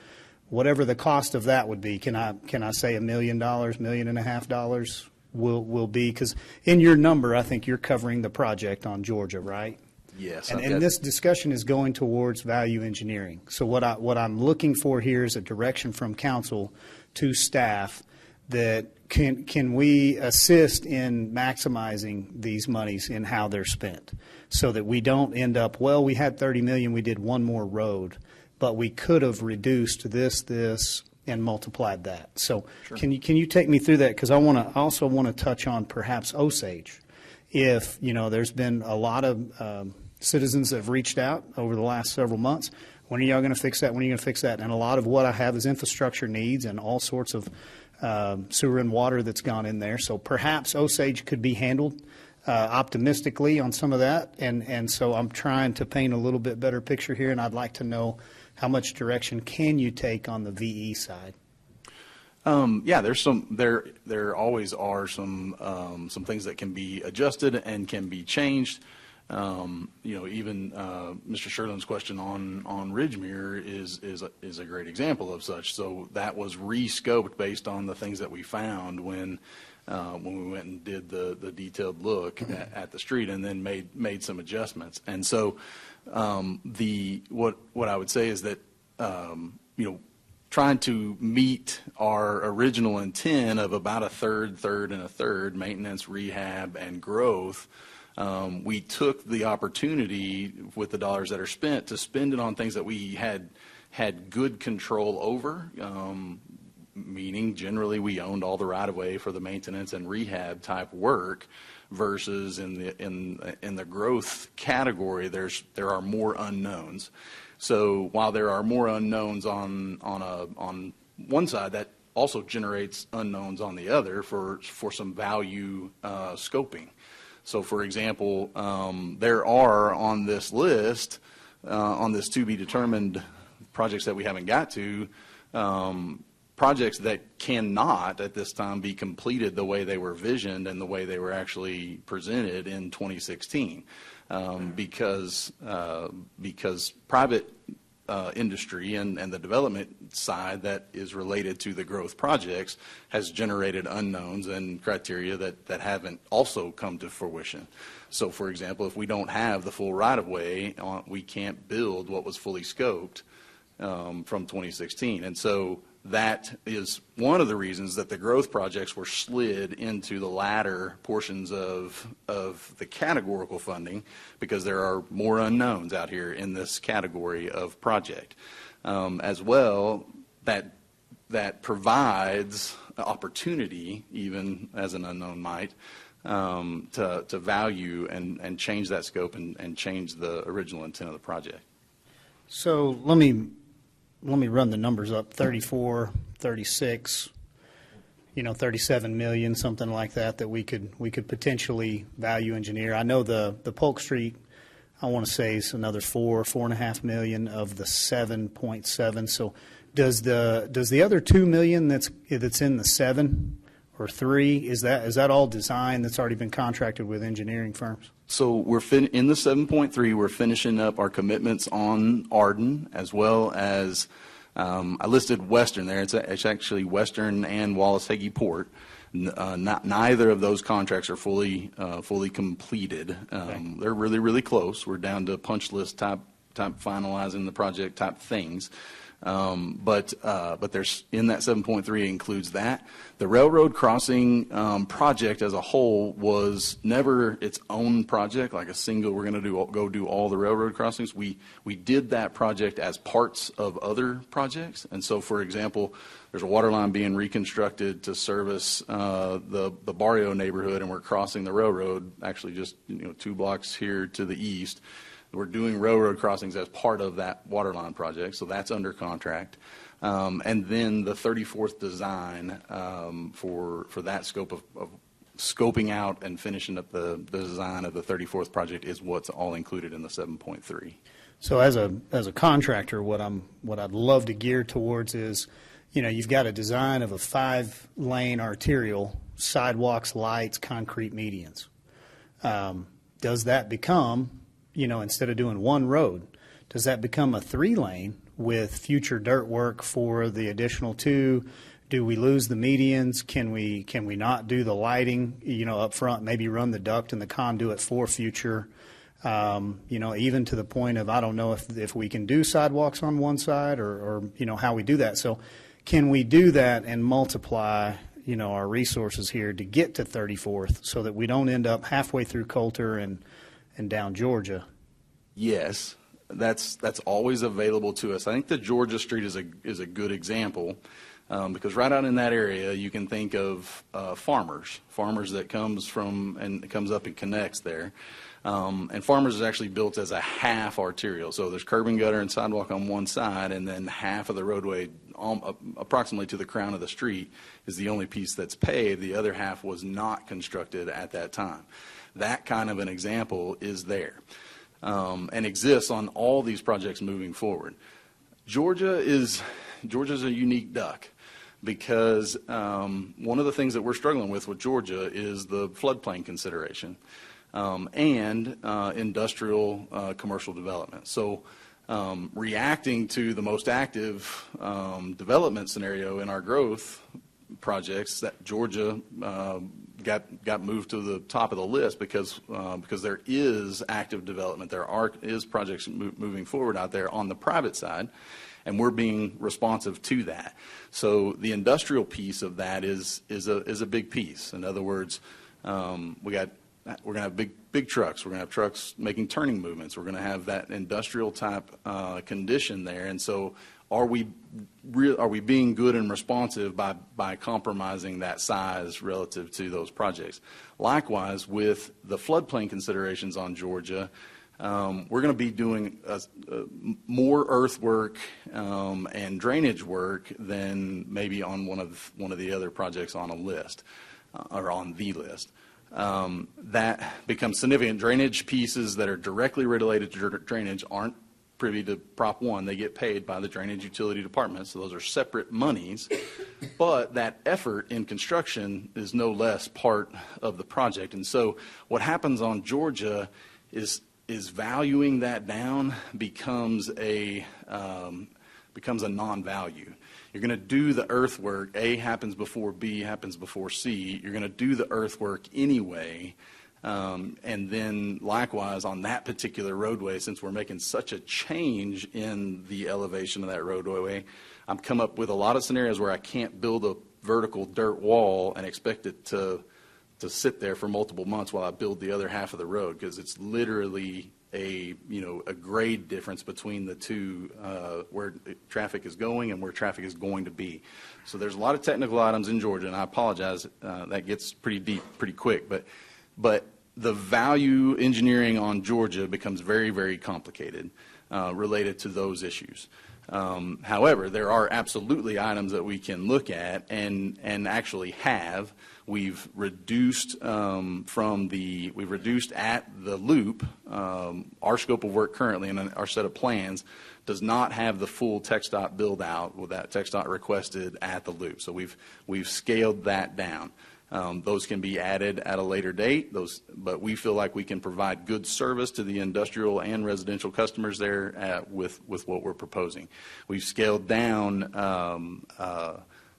whatever the cost of that would be, can I say $1 million, $1.5 million will be? Because in your number, I think you're covering the project on Georgia, right? Yes. And this discussion is going towards value engineering. So what I'm looking for here is a direction from council to staff that can we assist in maximizing these monies in how they're spent, so that we don't end up, well, we had 30 million, we did one more road, but we could have reduced this, and multiplied that. So Sure. Can you take me through that? Because I also want to touch on perhaps Osage. If, there's been a lot of citizens that have reached out over the last several months. When are y'all going to fix that? When are you going to fix that? And a lot of what I have is infrastructure needs and all sorts of sewer and water that's gone in there. So perhaps Osage could be handled optimistically on some of that. And so I'm trying to paint a little bit better picture here, and I'd like to know how much direction can you take on the VE side? Yeah, there always are some things that can be adjusted and can be changed. Even Mr. Sherland's question on Ridgemere is a great example of such. So that was re-scoped based on the things that we found when we went and did the detailed look at the street, and then made some adjustments. And so what I would say is that trying to meet our original intent of about a third, and a third, maintenance, rehab, and growth. We took the opportunity with the dollars that are spent to spend it on things that we had good control over, meaning generally we owned all the right-of-way for the maintenance and rehab type work, versus in the growth category, there are more unknowns. So while there are more unknowns on one side, that also generates unknowns on the other for some value scoping. So, for example, there are on this list, on this to-be-determined projects that we haven't got to, projects that cannot at this time be completed the way they were visioned and the way they were actually presented in 2016, because private industry and the development side that is related to the growth projects has generated unknowns and criteria that haven't also come to fruition. So, for example, if we don't have the full right-of-way, we can't build what was fully scoped from 2016. And so that is one of the reasons that the growth projects were slid into the latter portions of the categorical funding, because there are more unknowns out here in this category of project. As well, that provides opportunity, even as an unknown might, to value and change that scope and change the original intent of the project. So let me run the numbers up. 34, 36, 37 million, something like that we could potentially value engineer. I know the Polk Street, I want to say, is another 4.5 million of the 7.7. So does the other 2 million that's in the 7 or 3, is that all design that's already been contracted with engineering firms? So we're in the 7.3. We're finishing up our commitments on Arden, as well as I listed Western there. It's actually Western and Wallace Hagee Port. Neither of those contracts are fully completed. Okay. They're really, really close. We're down to punch list type finalizing the project type things. But there's, in that 7.3 includes that. The railroad crossing project as a whole was never its own project, like a single, we're going to go do all the railroad crossings. We did that project as parts of other projects. And so, for example, there's a water line being reconstructed to service the Barrio neighborhood, and we're crossing the railroad, actually just 2 blocks here to the east. We're doing railroad crossings as part of that water line project, so that's under contract. And then the 34th design for that scope of scoping out and finishing up the design of the 34th project is what's all included in the 7.3. So as a contractor, what I'd love to gear towards is, you've got a design of a 5-lane arterial, sidewalks, lights, concrete medians. Does that become, instead of doing one road, does that become a 3-lane with future dirt work for the additional 2? Do we lose the medians? Can we not do the lighting, up front, maybe run the duct and the conduit for future, even to the point of, I don't know if we can do sidewalks on one side or how we do that. So can we do that and multiply, our resources here to get to 34th so that we don't end up halfway through Coulter and down Georgia? Yes, that's always available to us. I think the Georgia Street is a good example, because right out in that area you can think of Farmers that comes up and connects there. And Farmers is actually built as a half arterial, so there's curb and gutter and sidewalk on one side, and then half of the roadway, approximately to the crown of the street, is the only piece that's paved. The other half was not constructed at that time. That kind of an example is there, and exists on all these projects moving forward. Georgia's a unique duck, because one of the things that we're struggling with Georgia is the floodplain consideration, and industrial commercial development. So reacting to the most active development scenario in our growth projects, that Georgia got moved to the top of the list because there is active development. There is projects moving forward out there on the private side, and we're being responsive to that. So the industrial piece of that is a big piece. In other words, we're going to have big trucks. We're going to have trucks making turning movements. We're going to have that industrial type condition there. And so are we being good and responsive by compromising that size relative to those projects? Likewise, with the floodplain considerations on Georgia, we're going to be doing more earthwork and drainage work than maybe on one of the other projects on a list, or on the list. That becomes significant. Drainage pieces that are directly related to drainage aren't privy to Prop 1. They get paid by the Drainage Utility Department, so those are separate monies. But that effort in construction is no less part of the project. And so what happens on Georgia is valuing that down becomes a non-value. You're going to do the earthwork. A happens before B happens before C. You're going to do the earthwork anyway. And then likewise on that particular roadway, since we're making such a change in the elevation of that roadway, I've come up with a lot of scenarios where I can't build a vertical dirt wall and expect it to sit there for multiple months while I build the other half of the road, because it's literally a grade difference between the two, where traffic is going and where traffic is going to be. So there's a lot of technical items in Georgia, and I apologize, that gets pretty deep pretty quick, but the value engineering on Georgia becomes very, very complicated related to those issues. However, there are absolutely items that we can look at and actually have. We've reduced we've reduced at the loop. Our scope of work currently and our set of plans does not have the full TxDOT build out with that TxDOT requested at the loop. So we've scaled that down. Those can be added at a later date. But we feel like we can provide good service to the industrial and residential customers there with what we're proposing. We've scaled down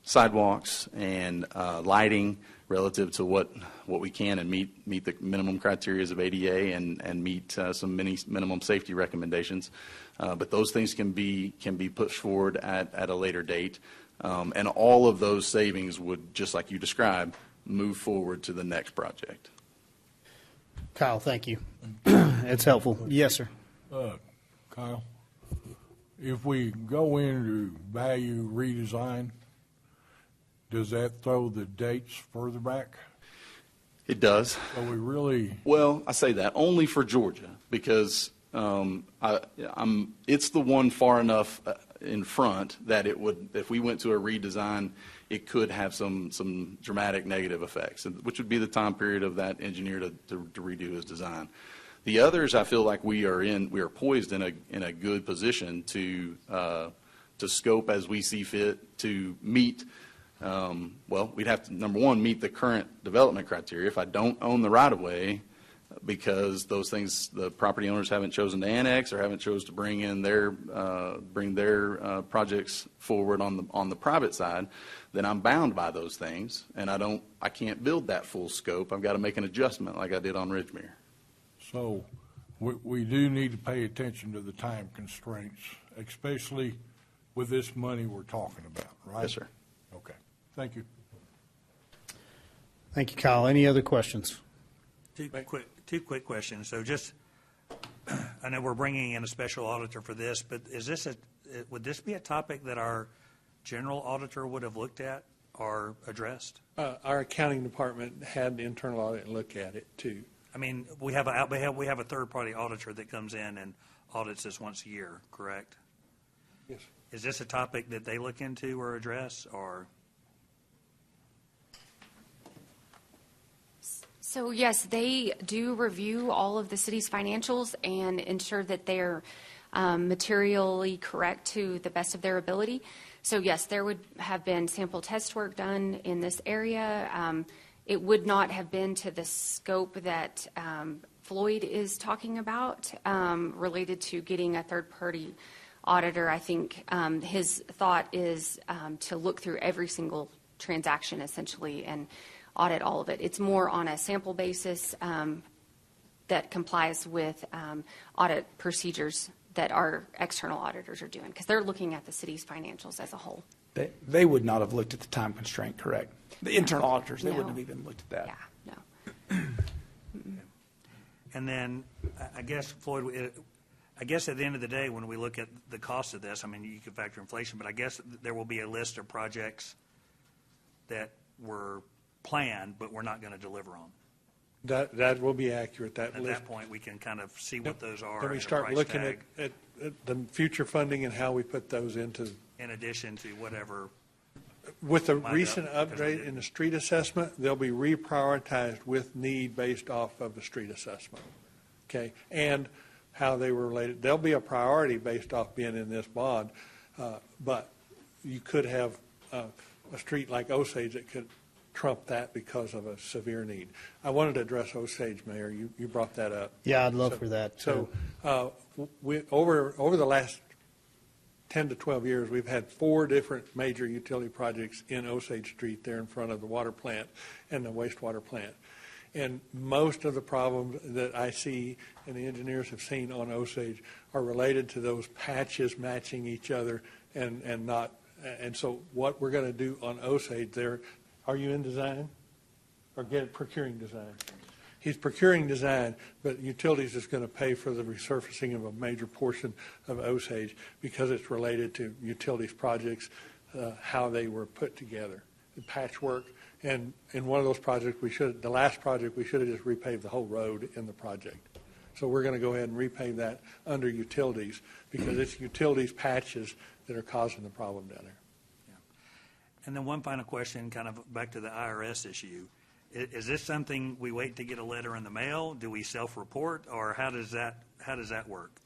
sidewalks and lighting relative to what we can and meet the minimum criteria of ADA and meet some minimum safety recommendations. But those things can be pushed forward at a later date. And all of those savings would, just like you described, move forward to the next project. Kyle, thank you. It's helpful. Yes, sir. Kyle, if we go into value redesign, does that throw the dates further back? It does. So we really... Well, I say that only for Georgia because it's the one far enough in front that it would, if we went to a redesign, it could have some dramatic negative effects, which would be the time period of that engineer to redo his design. The others, I feel like we are poised in a good position to scope as we see fit to meet. We'd have to, number one, meet the current development criteria. If I don't own the right of way, because those things the property owners haven't chosen to annex or haven't chosen to bring in their projects forward on the private side, then I'm bound by those things, and I can't build that full scope. I've got to make an adjustment like I did on Ridgemere. So we do need to pay attention to the time constraints, especially with this money we're talking about, right? Yes, sir. Okay. Thank you. Thank you, Kyle. Any other questions? Two quick questions. So just, I know we're bringing in a special auditor for this, but would this be a topic that our general auditor would have looked at or addressed? Our accounting department had the internal audit and look at it too. I mean, we have a third-party auditor that comes in and audits us once a year, correct? Yes. Is this a topic that they look into or address, or? So yes, they do review all of the city's financials and ensure that they're materially correct to the best of their ability. So yes, there would have been sample test work done in this area. It would not have been to the scope that Floyd is talking about related to getting a third-party auditor. I think his thought is to look through every single transaction essentially and audit all of it. It's more on a sample basis that complies with audit procedures that our external auditors are doing, because they're looking at the city's financials as a whole. They would not have looked at the time constraint, correct? The internal auditors, they wouldn't have even looked at that. Yeah, no. And then, I guess, Floyd, I guess at the end of the day, when we look at the cost of this, I mean, you could factor inflation, but I guess there will be a list of projects that were planned, but we're not going to deliver on. That will be accurate. At that point, we can kind of see what those are. Then we and start price looking tag, at the future funding and how we put those into. in addition to whatever. With the Lined recent up, because upgrade in the street assessment, they'll be reprioritized with need based off of the street assessment. Okay, and how they were related. There'll be a priority based off being in this bond, but you could have a street like Osage that could trump that because of a severe need. I wanted to address Osage, Mayor. You brought that up. Yeah, I'd love for that. So over the last 10 to 12 years, we've had 4 different major utility projects in Osage Street there in front of the water plant and the wastewater plant. And most of the problems that I see and the engineers have seen on Osage are related to those patches matching each other and not. And so what we're going to do on Osage there, are you in design or procuring design? He's procuring design, but Utilities is going to pay for the resurfacing of a major portion of Osage because it's related to Utilities projects, how they were put together, the patchwork. And in one of those projects, the last project, we should have just repaved the whole road in the project. So we're going to go ahead and repave that under Utilities because it's Utilities patches that are causing the problem down there. Yeah. And then one final question, kind of back to the IRS issue. Is this something we wait to get a letter in the mail? Do we self-report, or how does that work?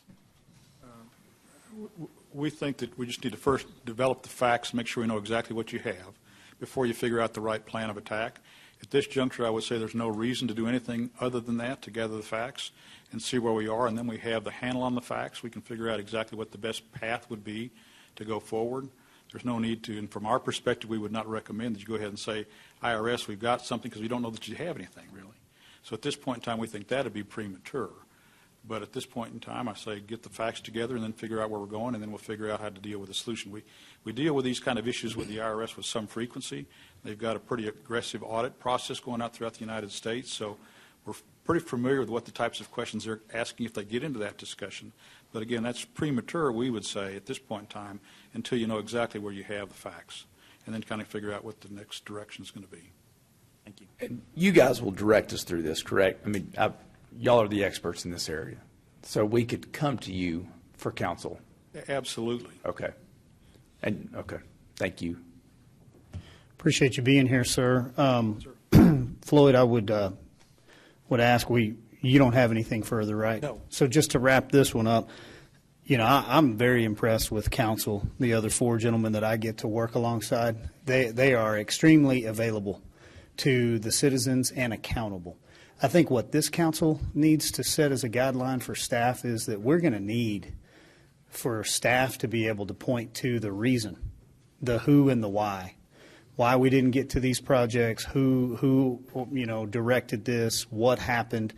We think that we just need to first develop the facts, make sure we know exactly what you have before you figure out the right plan of attack. At this juncture, I would say there's no reason to do anything other than that, to gather the facts and see where we are, and then we have the handle on the facts. We can figure out exactly what the best path would be to go forward. There's no need to, and from our perspective, we would not recommend that you go ahead and say, IRS, we've got something, because we don't know that you have anything, really. So at this point in time, we think that would be premature. But at this point in time, I say get the facts together and then figure out where we're going, and then we'll figure out how to deal with the solution. We deal with these kind of issues with the IRS with some frequency. They've got a pretty aggressive audit process going out throughout the United States, so we're pretty familiar with what the types of questions they're asking if they get into that discussion. But again, that's premature, we would say, at this point in time, until you know exactly where you have the facts, and then kind of figure out what the next direction is going to be. Thank you. And you guys will direct us through this, correct? I mean, y'all are the experts in this area, so we could come to you for counsel. Absolutely. Okay. And okay, thank you. Appreciate you being here, sir. Floyd, I would ask, you don't have anything further, right? No. So just to wrap this one up, I'm very impressed with council, the other four gentlemen that I get to work alongside. They are extremely available to the citizens and accountable. I think what this council needs to set as a guideline for staff is that we're going to need for staff to be able to point to the reason, the who and the why we didn't get to these projects, who directed this, what happened.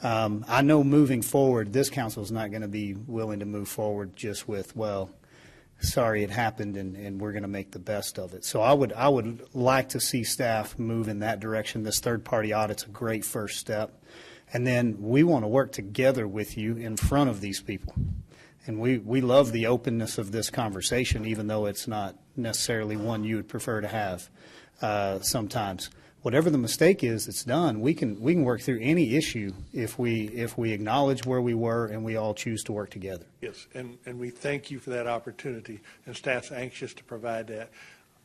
I know moving forward, this council is not going to be willing to move forward just with, well, sorry it happened and we're going to make the best of it. So I would like to see staff move in that direction. This third-party audit's a great first step. And then we want to work together with you in front of these people. And we love the openness of this conversation, even though it's not necessarily one you would prefer to have sometimes. Whatever the mistake is that's done, we can work through any issue if we acknowledge where we were and we all choose to work together. Yes, and we thank you for that opportunity, and staff's anxious to provide that.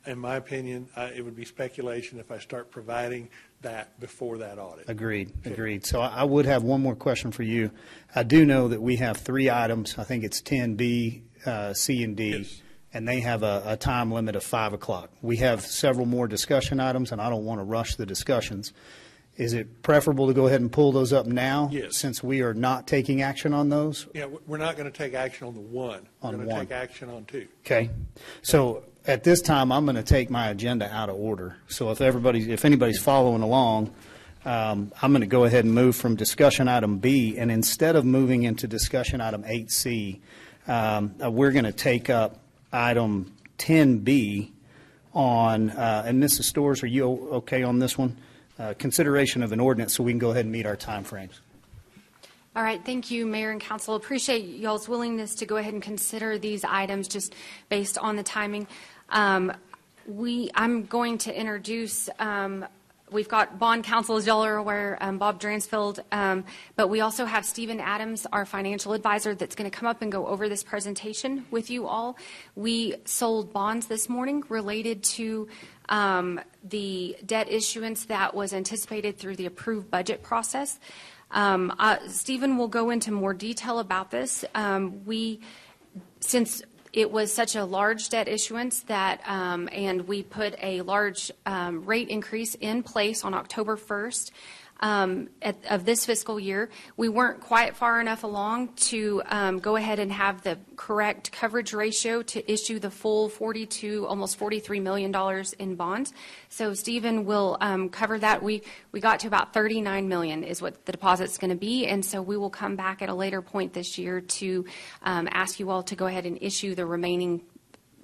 In my opinion, it would be speculation if I start providing that before that audit. Agreed. So I would have one more question for you. I do know that we have 3 items. I think it's 10B, C, and D. Yes. And they have a time limit of 5 o'clock. We have several more discussion items, and I don't want to rush the discussions. Is it preferable to go ahead and pull those up now? Yes. Since we are not taking action on those? Yeah, we're not going to take action on the one. We're going to take action on 2. Okay. So at this time, I'm going to take my agenda out of order. So if anybody's following along, I'm going to go ahead and move from discussion item B, and instead of moving into discussion item 8C, we're going to take up item 10B on, and Mrs. Storrs, are you okay on this one? Consideration of an ordinance, so we can go ahead and meet our time frames. All right, thank you, Mayor and Council. Appreciate y'all's willingness to go ahead and consider these items just based on the timing. I'm going to introduce, we've got bond counsel, as y'all are aware, Bob Dransfield, but we also have Stephen Adams, our financial advisor, that's going to come up and go over this presentation with you all. We sold bonds this morning related to the debt issuance that was anticipated through the approved budget process. Stephen will go into more detail about this. Since it was such a large debt issuance that, and we put a large rate increase in place on October 1st, of this fiscal year. We weren't quite far enough along to go ahead and have the correct coverage ratio to issue the full almost $43 million in bonds. So Stephen will cover that. We got to about $39 million is what the deposit's going to be, and so we will come back at a later point this year to ask you all to go ahead and issue the remaining,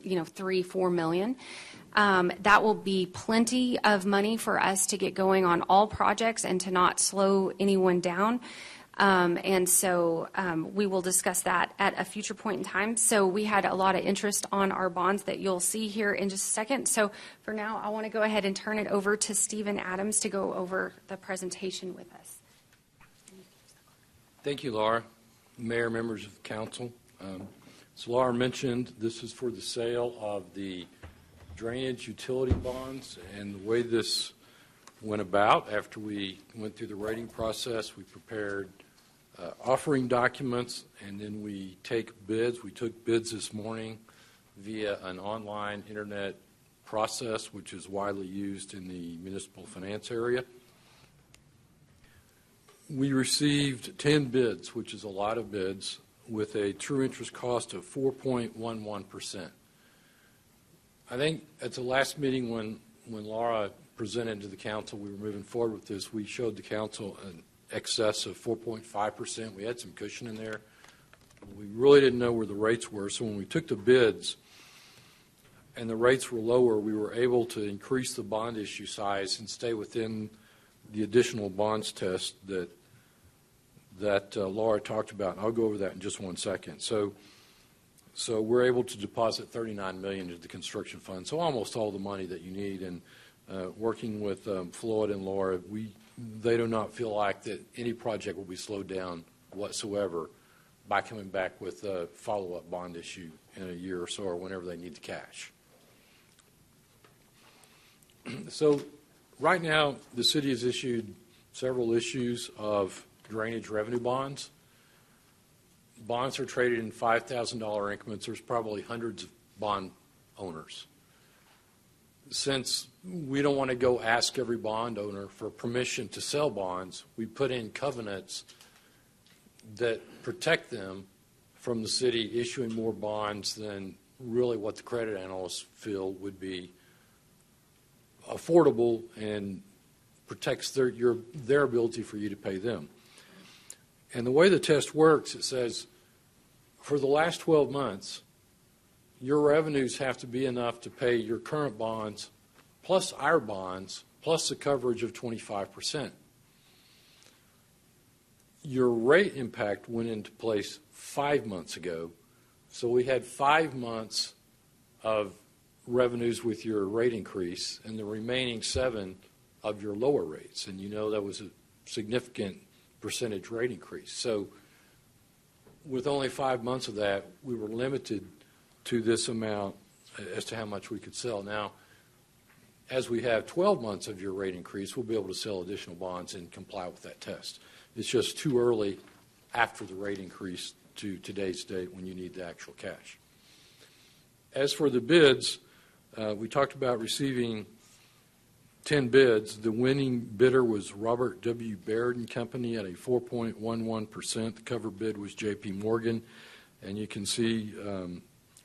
$3-4 million. That will be plenty of money for us to get going on all projects and to not slow anyone down. And so we will discuss that at a future point in time. So we had a lot of interest on our bonds that you'll see here in just a second. So for now, I want to go ahead and turn it over to Stephen Adams to go over the presentation with us. Thank you, Laura. Mayor, members of the council. As Laura mentioned, this is for the sale of the drainage utility bonds, and the way this went about, after we went through the rating process, we prepared offering documents, and then we take bids. We took bids this morning via an online internet process, which is widely used in the municipal finance area. We received 10 bids, which is a lot of bids, with a true interest cost of 4.11%. I think at the last meeting when Laura presented to the council, we were moving forward with this, we showed the council an excess of 4.5%. We had some cushion in there. We really didn't know where the rates were, so when we took the bids and the rates were lower, we were able to increase the bond issue size and stay within the additional bonds test that Laura talked about. I'll go over that in just one second. So we're able to deposit $39 million into the construction fund, so almost all the money that you need. And working with Floyd and Laura, they do not feel like that any project will be slowed down whatsoever by coming back with a follow-up bond issue in a year or so or whenever they need the cash. So right now, the city has issued several issues of drainage revenue bonds. Bonds are traded in $5,000 increments. There's probably hundreds of bond owners. Since we don't want to go ask every bond owner for permission to sell bonds, we put in covenants that protect them from the city issuing more bonds than really what the credit analysts feel would be affordable and protects their ability for you to pay them. And the way the test works, it says for the last 12 months, your revenues have to be enough to pay your current bonds plus our bonds plus the coverage of 25%. Your rate impact went into place 5 months ago, so we had 5 months of revenues with your rate increase and the remaining 7 of your lower rates. And you know that was a significant percentage rate increase. So with only 5 months of that, we were limited to this amount as to how much we could sell. Now, as we have 12 months of your rate increase, we'll be able to sell additional bonds and comply with that test. It's just too early after the rate increase to today's date when you need the actual cash. As for the bids, we talked about receiving 10 bids. The winning bidder was Robert W. Baird and Company at a 4.11%. The cover bid was J.P. Morgan, and you can see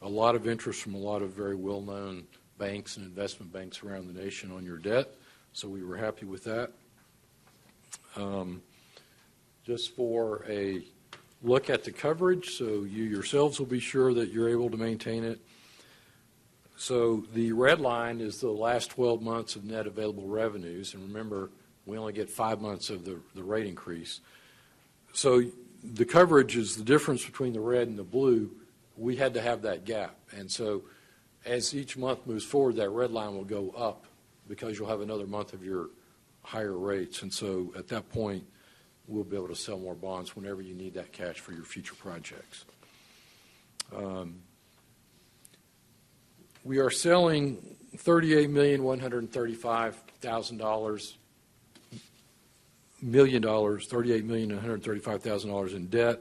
a lot of interest from a lot of very well-known banks and investment banks around the nation on your debt, so we were happy with that. Just for a look at the coverage, so you yourselves will be sure that you're able to maintain it. So the red line is the last 12 months of net available revenues, and remember, we only get 5 months of the rate increase. So the coverage is the difference between the red and the blue. We had to have that gap, and so as each month moves forward, that red line will go up because you'll have another month of your higher rates, and so at that point, we'll be able to sell more bonds whenever you need that cash for your future projects. We are selling $38,135,000 in debt,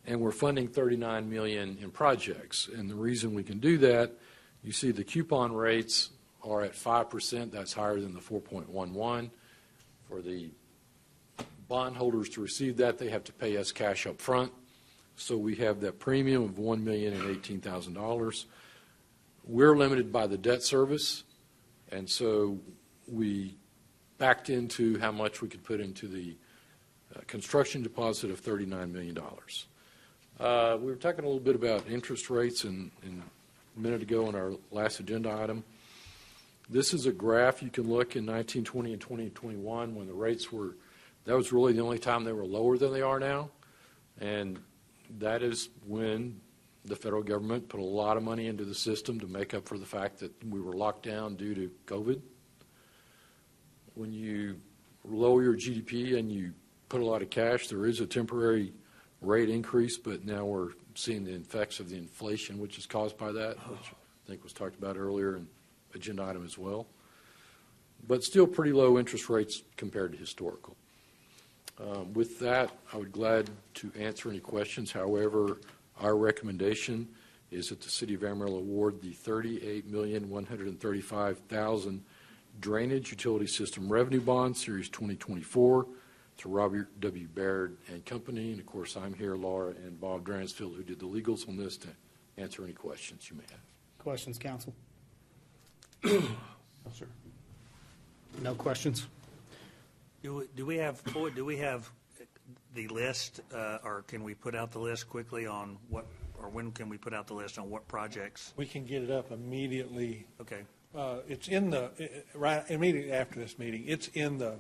and we're funding $39 million in projects. And the reason we can do that, you see the coupon rates are at 5%. That's higher than the 4.11 for the bondholders to receive that, they have to pay us cash up front. So we have that premium of $1,018,000. We're limited by the debt service, and so we backed into how much we could put into the construction deposit of $39 million. We were talking a little bit about interest rates a minute ago on our last agenda item. This is a graph you can look in 1920 and 2021 when the rates were, that was really the only time they were lower than they are now. And that is when the federal government put a lot of money into the system to make up for the fact that we were locked down due to COVID. When you lower your GDP and you put a lot of cash, there is a temporary rate increase, but now we're seeing the effects of the inflation which is caused by that, which I think was talked about earlier in agenda item as well. But still pretty low interest rates compared to historical. With that, I would glad to answer any questions. However, our recommendation is that the City of Amarillo award the $38,135,000 Drainage Utility System Revenue Bond, Series 2024, to Robert W. Baird and Company. And, of course, I'm here, Laura and Bob Dransfield, who did the legals on this, to answer any questions you may have. Questions, council? No, sir. No questions? Do we have the list, or can we put out the list quickly on what, or when can we put out the list on what projects? We can get it up immediately. Okay. It's in the, right immediately after this meeting, it's in the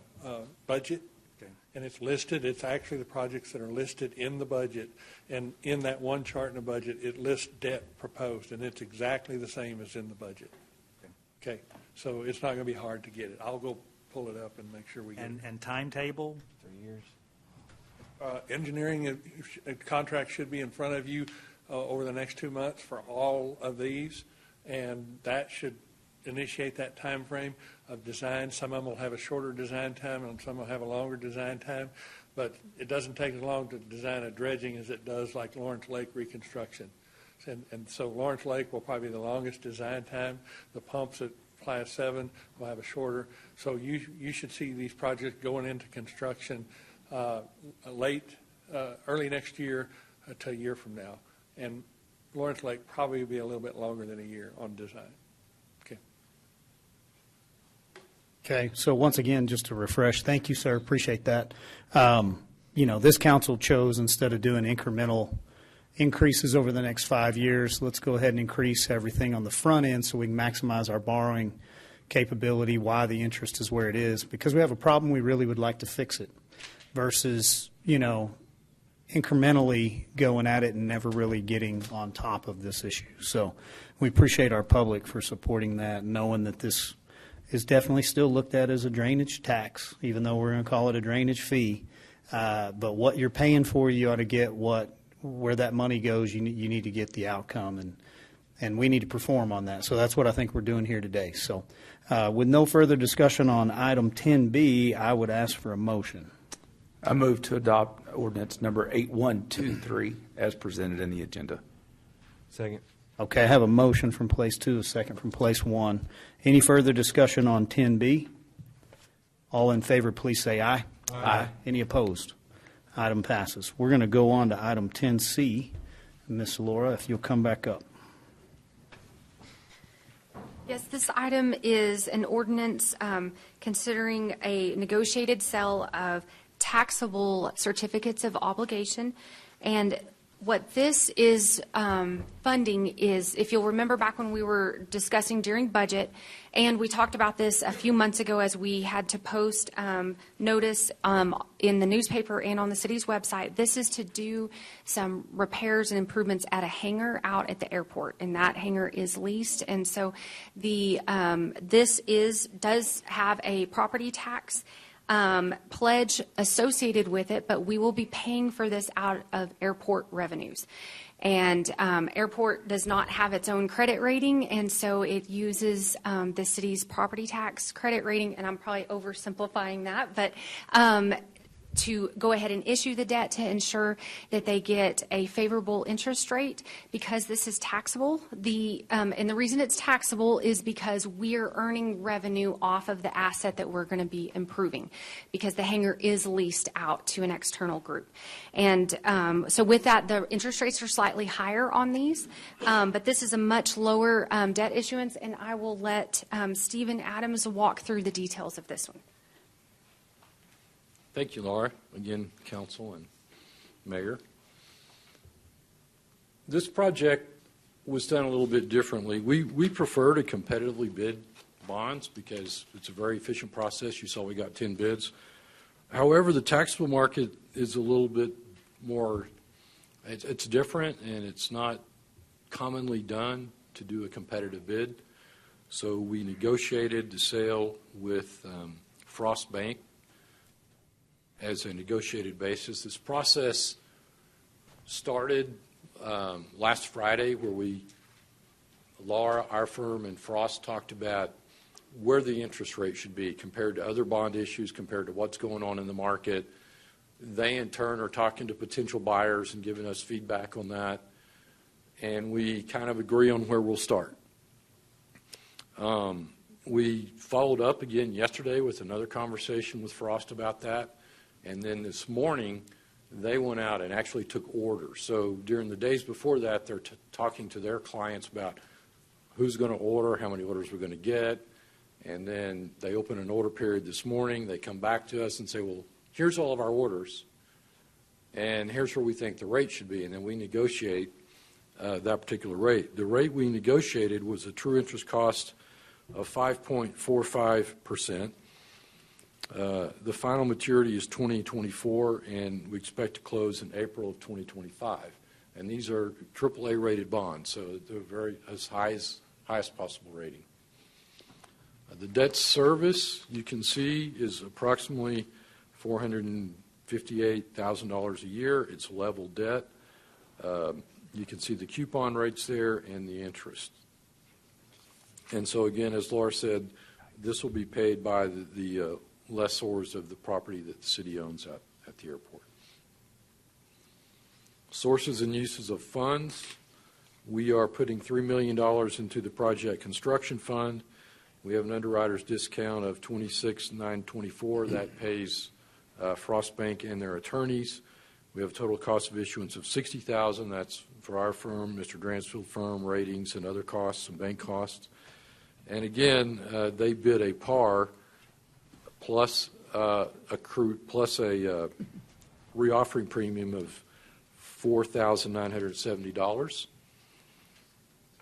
budget. Okay. And it's listed. It's actually the projects that are listed in the budget. And in that one chart in the budget, it lists debt proposed, and it's exactly the same as in the budget. Okay. So it's not going to be hard to get it. I'll go pull it up and make sure we get it. And timetable? 3 years. Engineering contract should be in front of you over the next 2 months for all of these, and that should initiate that time frame of design. Some of them will have a shorter design time, and some will have a longer design time, but it doesn't take as long to design a dredging as it does like Lawrence Lake reconstruction. And so Lawrence Lake will probably be the longest design time. The pumps at Class 7 will have a shorter. So you should see these projects going into construction early next year to a year from now. And Lawrence Lake probably will be a little bit longer than a year on design. Okay. Okay, so once again, just to refresh, thank you, sir, appreciate that. This council chose, instead of doing incremental increases over the next 5 years, let's go ahead and increase everything on the front end so we can maximize our borrowing capability, why the interest is where it is, because we have a problem, we really would like to fix it, versus, incrementally going at it and never really getting on top of this issue. So we appreciate our public for supporting that, knowing that this is definitely still looked at as a drainage tax, even though we're going to call it a drainage fee. But what you're paying for, you ought to get where that money goes, you need to get the outcome, and we need to perform on that. So that's what I think we're doing here today. So with no further discussion on item 10B, I would ask for a motion. I move to adopt ordinance number 8123 as presented in the agenda. Second. Okay, I have a motion from place 2, a second from place 1. Any further discussion on 10B? All in favor, please say aye. Aye. Any opposed? Item passes. We're going to go on to item 10C. Ms. Laura, if you'll come back up. Yes, this item is an ordinance considering a negotiated sale of taxable certificates of obligation. And what this is funding is, if you'll remember back when we were discussing during budget, and we talked about this a few months ago as we had to post notice in the newspaper and on the city's website, this is to do some repairs and improvements at a hangar out at the airport, and that hangar is leased. And so this does have a property tax pledge associated with it, but we will be paying for this out of airport revenues. And airport does not have its own credit rating, and so it uses the city's property tax credit rating, and I'm probably oversimplifying that, but to go ahead and issue the debt to ensure that they get a favorable interest rate because this is taxable. And the reason it's taxable is because we're earning revenue off of the asset that we're going to be improving because the hangar is leased out to an external group. And so with that, the interest rates are slightly higher on these, but this is a much lower debt issuance, and I will let Stephen Adams walk through the details of this one. Thank you, Laura. Again, council and mayor. This project was done a little bit differently. We prefer to competitively bid bonds because it's a very efficient process. You saw we got 10 bids. However, the taxable market is a little bit more, it's different, and it's not commonly done to do a competitive bid. So we negotiated the sale with Frost Bank as a negotiated basis. This process started last Friday where Laura, our firm, and Frost talked about where the interest rate should be compared to other bond issues, compared to what's going on in the market. They, in turn, are talking to potential buyers and giving us feedback on that, and we kind of agree on where we'll start. We followed up again yesterday with another conversation with Frost about that. And then this morning, they went out and actually took orders. So during the days before that, they're talking to their clients about who's going to order, how many orders we're going to get. And then they open an order period this morning. They come back to us and say, well, here's all of our orders, and here's where we think the rate should be. And then we negotiate that particular rate. The rate we negotiated was a true interest cost of 5.45%. The final maturity is 2024, and we expect to close in April of 2025. And these are AAA rated bonds, so they're very highest possible rating. The debt service, you can see, is approximately $458,000 a year. It's level debt. You can see the coupon rates there and the interest. And so again, as Laura said, this will be paid by the lessors of the property that the city owns at the airport. Sources and uses of funds. We are putting $3 million into the project construction fund. We have an underwriter's discount of $26,924. That pays Frost Bank and their attorneys. We have a total cost of issuance of $60,000. That's for our firm, Mr. Dransfield firm, ratings and other costs and bank costs. And again, they bid a par plus a reoffering premium of $4,970.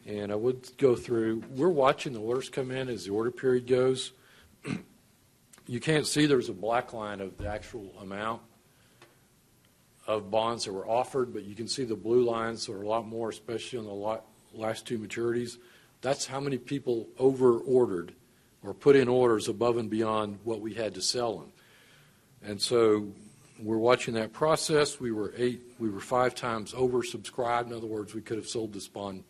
And I would go through, we're watching the orders come in as the order period goes. You can't see there's a black line of the actual amount of bonds that were offered, but you can see the blue lines are a lot more, especially on the last two maturities. That's how many people over-ordered or put in orders above and beyond what we had to sell them. And so we're watching that process. We were 5 times oversubscribed. In other words, we could have sold this bond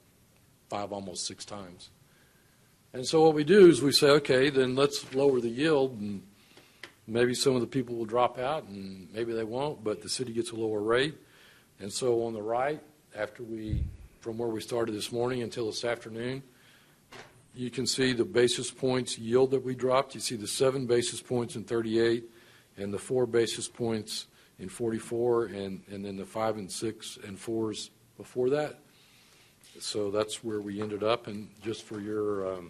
5, almost 6 times. And so what we do is we say, okay, then let's lower the yield, and maybe some of the people will drop out, and maybe they won't, but the city gets a lower rate. And so on the right, from where we started this morning until this afternoon, you can see the basis points yield that we dropped. You see the 7 basis points in 38 and the 4 basis points in 44 and then the 5 and 6 and 4s before that. So that's where we ended up. And just for your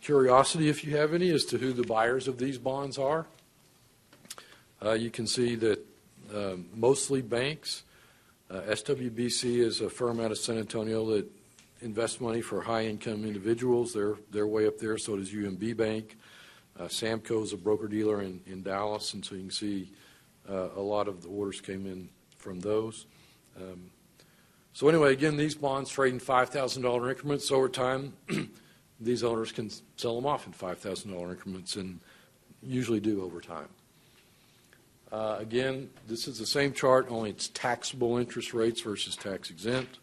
curiosity, if you have any, as to who the buyers of these bonds are, you can see that mostly banks. SWBC is a firm out of San Antonio that invest money for high-income individuals. They're way up there. So does UMB Bank. Samco is a broker-dealer in Dallas, and so you can see a lot of the orders came in from those. So anyway, again, these bonds trade in $5,000 increments over time. These owners can sell them off in $5,000 increments and usually do over time. Again, this is the same chart, only it's taxable interest rates versus tax exempt.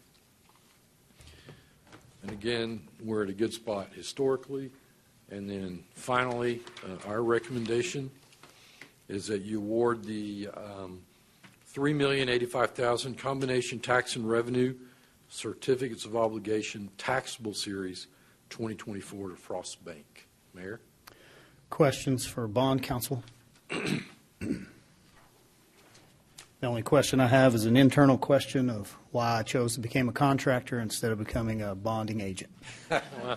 And again, we're at a good spot historically. And then finally, our recommendation. is that you award the $3,085,000 combination tax and revenue certificates of obligation taxable series 2024 to Frost Bank. Mayor? Questions for bond counsel? The only question I have is an internal question of why I chose to become a contractor instead of becoming a bonding agent.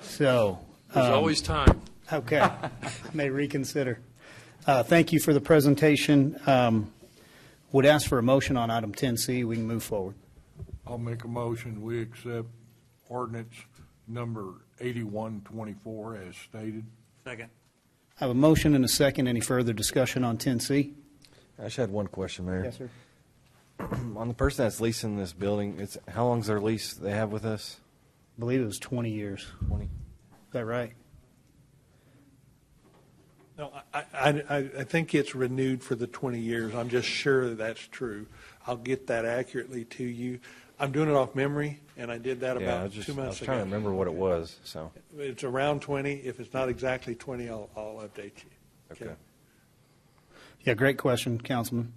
So There's always time. Okay, I may reconsider. Thank you for the presentation. Would ask for a motion on item 10C. We can move forward. I'll make a motion, we accept ordinance number 8124 as stated. Second. I have a motion and a second. Any further discussion on 10C? I just had one question, Mayor. Yes, sir. On the person that's leasing this building, how long's their lease they have with us? I believe it was 20 years. 20. Is that right? No, I think it's renewed for the 20 years. I'm just sure that that's true. I'll get that accurately to you. I'm doing it off memory, and I did that about 2 months ago. I was trying to remember what it was. So It's around 20. If it's not exactly 20, I'll update you. okay. Yeah, great question, Councilman.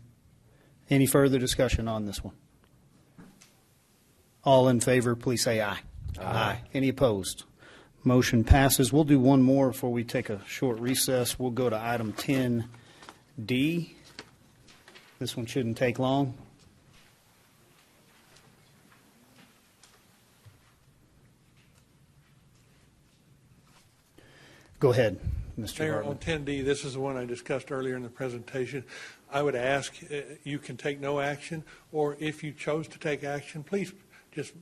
Any further discussion on this one? All in favor, please say aye. Aye. Any opposed? Motion passes. We'll do one more before we take a short recess. We'll go to item 10D. This one shouldn't take long. Go ahead, Mr. Mayor, Hartman. on 10D, this is the one I discussed earlier in the presentation. I would ask, you can take no action, or if you chose to take action, please just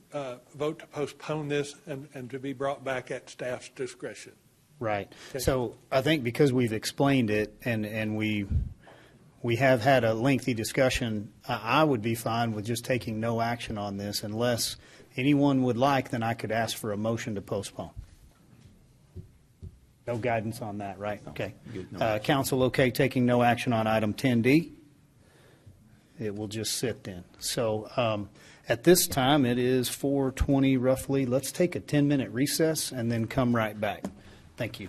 vote to postpone this and to be brought back at staff's discretion. Right. Okay. So I think because we've explained it and we have had a lengthy discussion, I would be fine with just taking no action on this unless anyone would like, then I could ask for a motion to postpone. No guidance on that, right? Okay. Council, okay, taking no action on item 10D? It will just sit then. So at this time, it is 4:20 roughly. Let's take a 10-minute recess and then come right back. Thank you.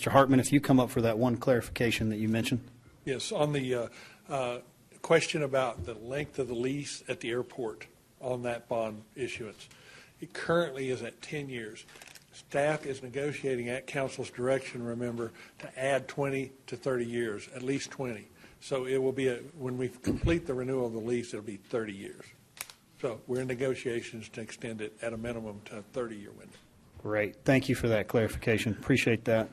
Mr. Hartman, if you come up for that one clarification that you mentioned. Yes, on the question about the length of the lease at the airport on that bond issuance. It currently is at 10 years. Staff is negotiating at council's direction, remember, to add 20 to 30 years, at least 20. So it will be, when we complete the renewal of the lease, it'll be 30 years. So we're in negotiations to extend it at a minimum to a 30-year window. Great. Thank you for that clarification. Appreciate that.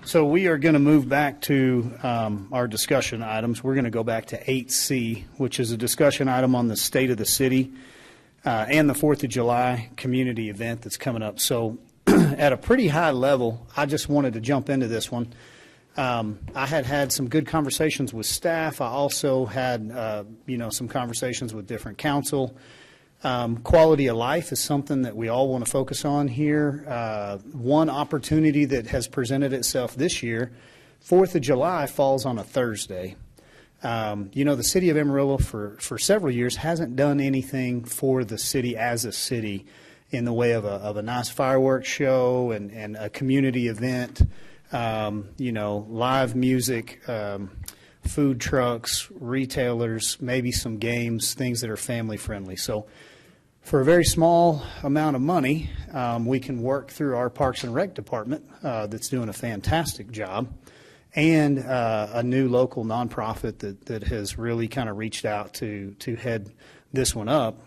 So we are going to move back to our discussion items. We're going to go back to 8C, which is a discussion item on the state of the city and the 4th of July community event that's coming up. So at a pretty high level, I just wanted to jump into this one. I had some good conversations with staff. I also had, some conversations with different council. Quality of life is something that we all want to focus on here. One opportunity that has presented itself this year, 4th of July falls on a Thursday. The city of Amarillo for several years hasn't done anything for the city as a city in the way of a nice fireworks show and a community event, live music, food trucks, retailers, maybe some games, things that are family friendly. So for a very small amount of money, we can work through our Parks and Rec department that's doing a fantastic job, and a new local nonprofit that has really kind of reached out to head this one up.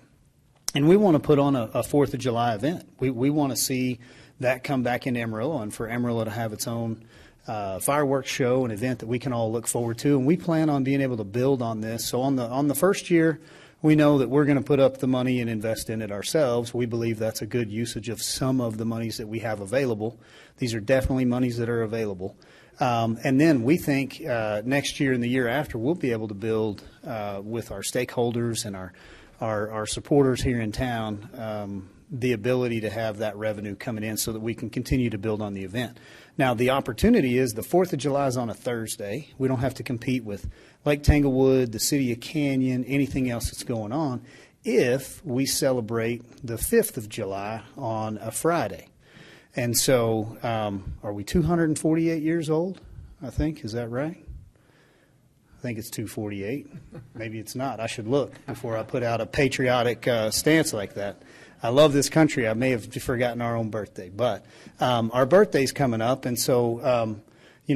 And we want to put on a 4th of July event. We want to see that come back into Amarillo, and for Amarillo to have its own fireworks show, an event that we can all look forward to. And we plan on being able to build on this. So on the first year, we know that we're going to put up the money and invest in it ourselves. We believe that's a good usage of some of the monies that we have available. These are definitely monies that are available. And then we think next year and the year after, we'll be able to build with our stakeholders and our supporters here in town the ability to have that revenue coming in so that we can continue to build on the event. Now, the opportunity is the 4th of July is on a Thursday. We don't have to compete with Lake Tanglewood, the city of Canyon, anything else that's going on, if we celebrate the 5th of July on a Friday. And so are we 248 years old, I think? Is that right? I think it's 248. Maybe it's not. I should look before I put out a patriotic stance like that. I love this country. I may have forgotten our own birthday, but our birthday's coming up, and so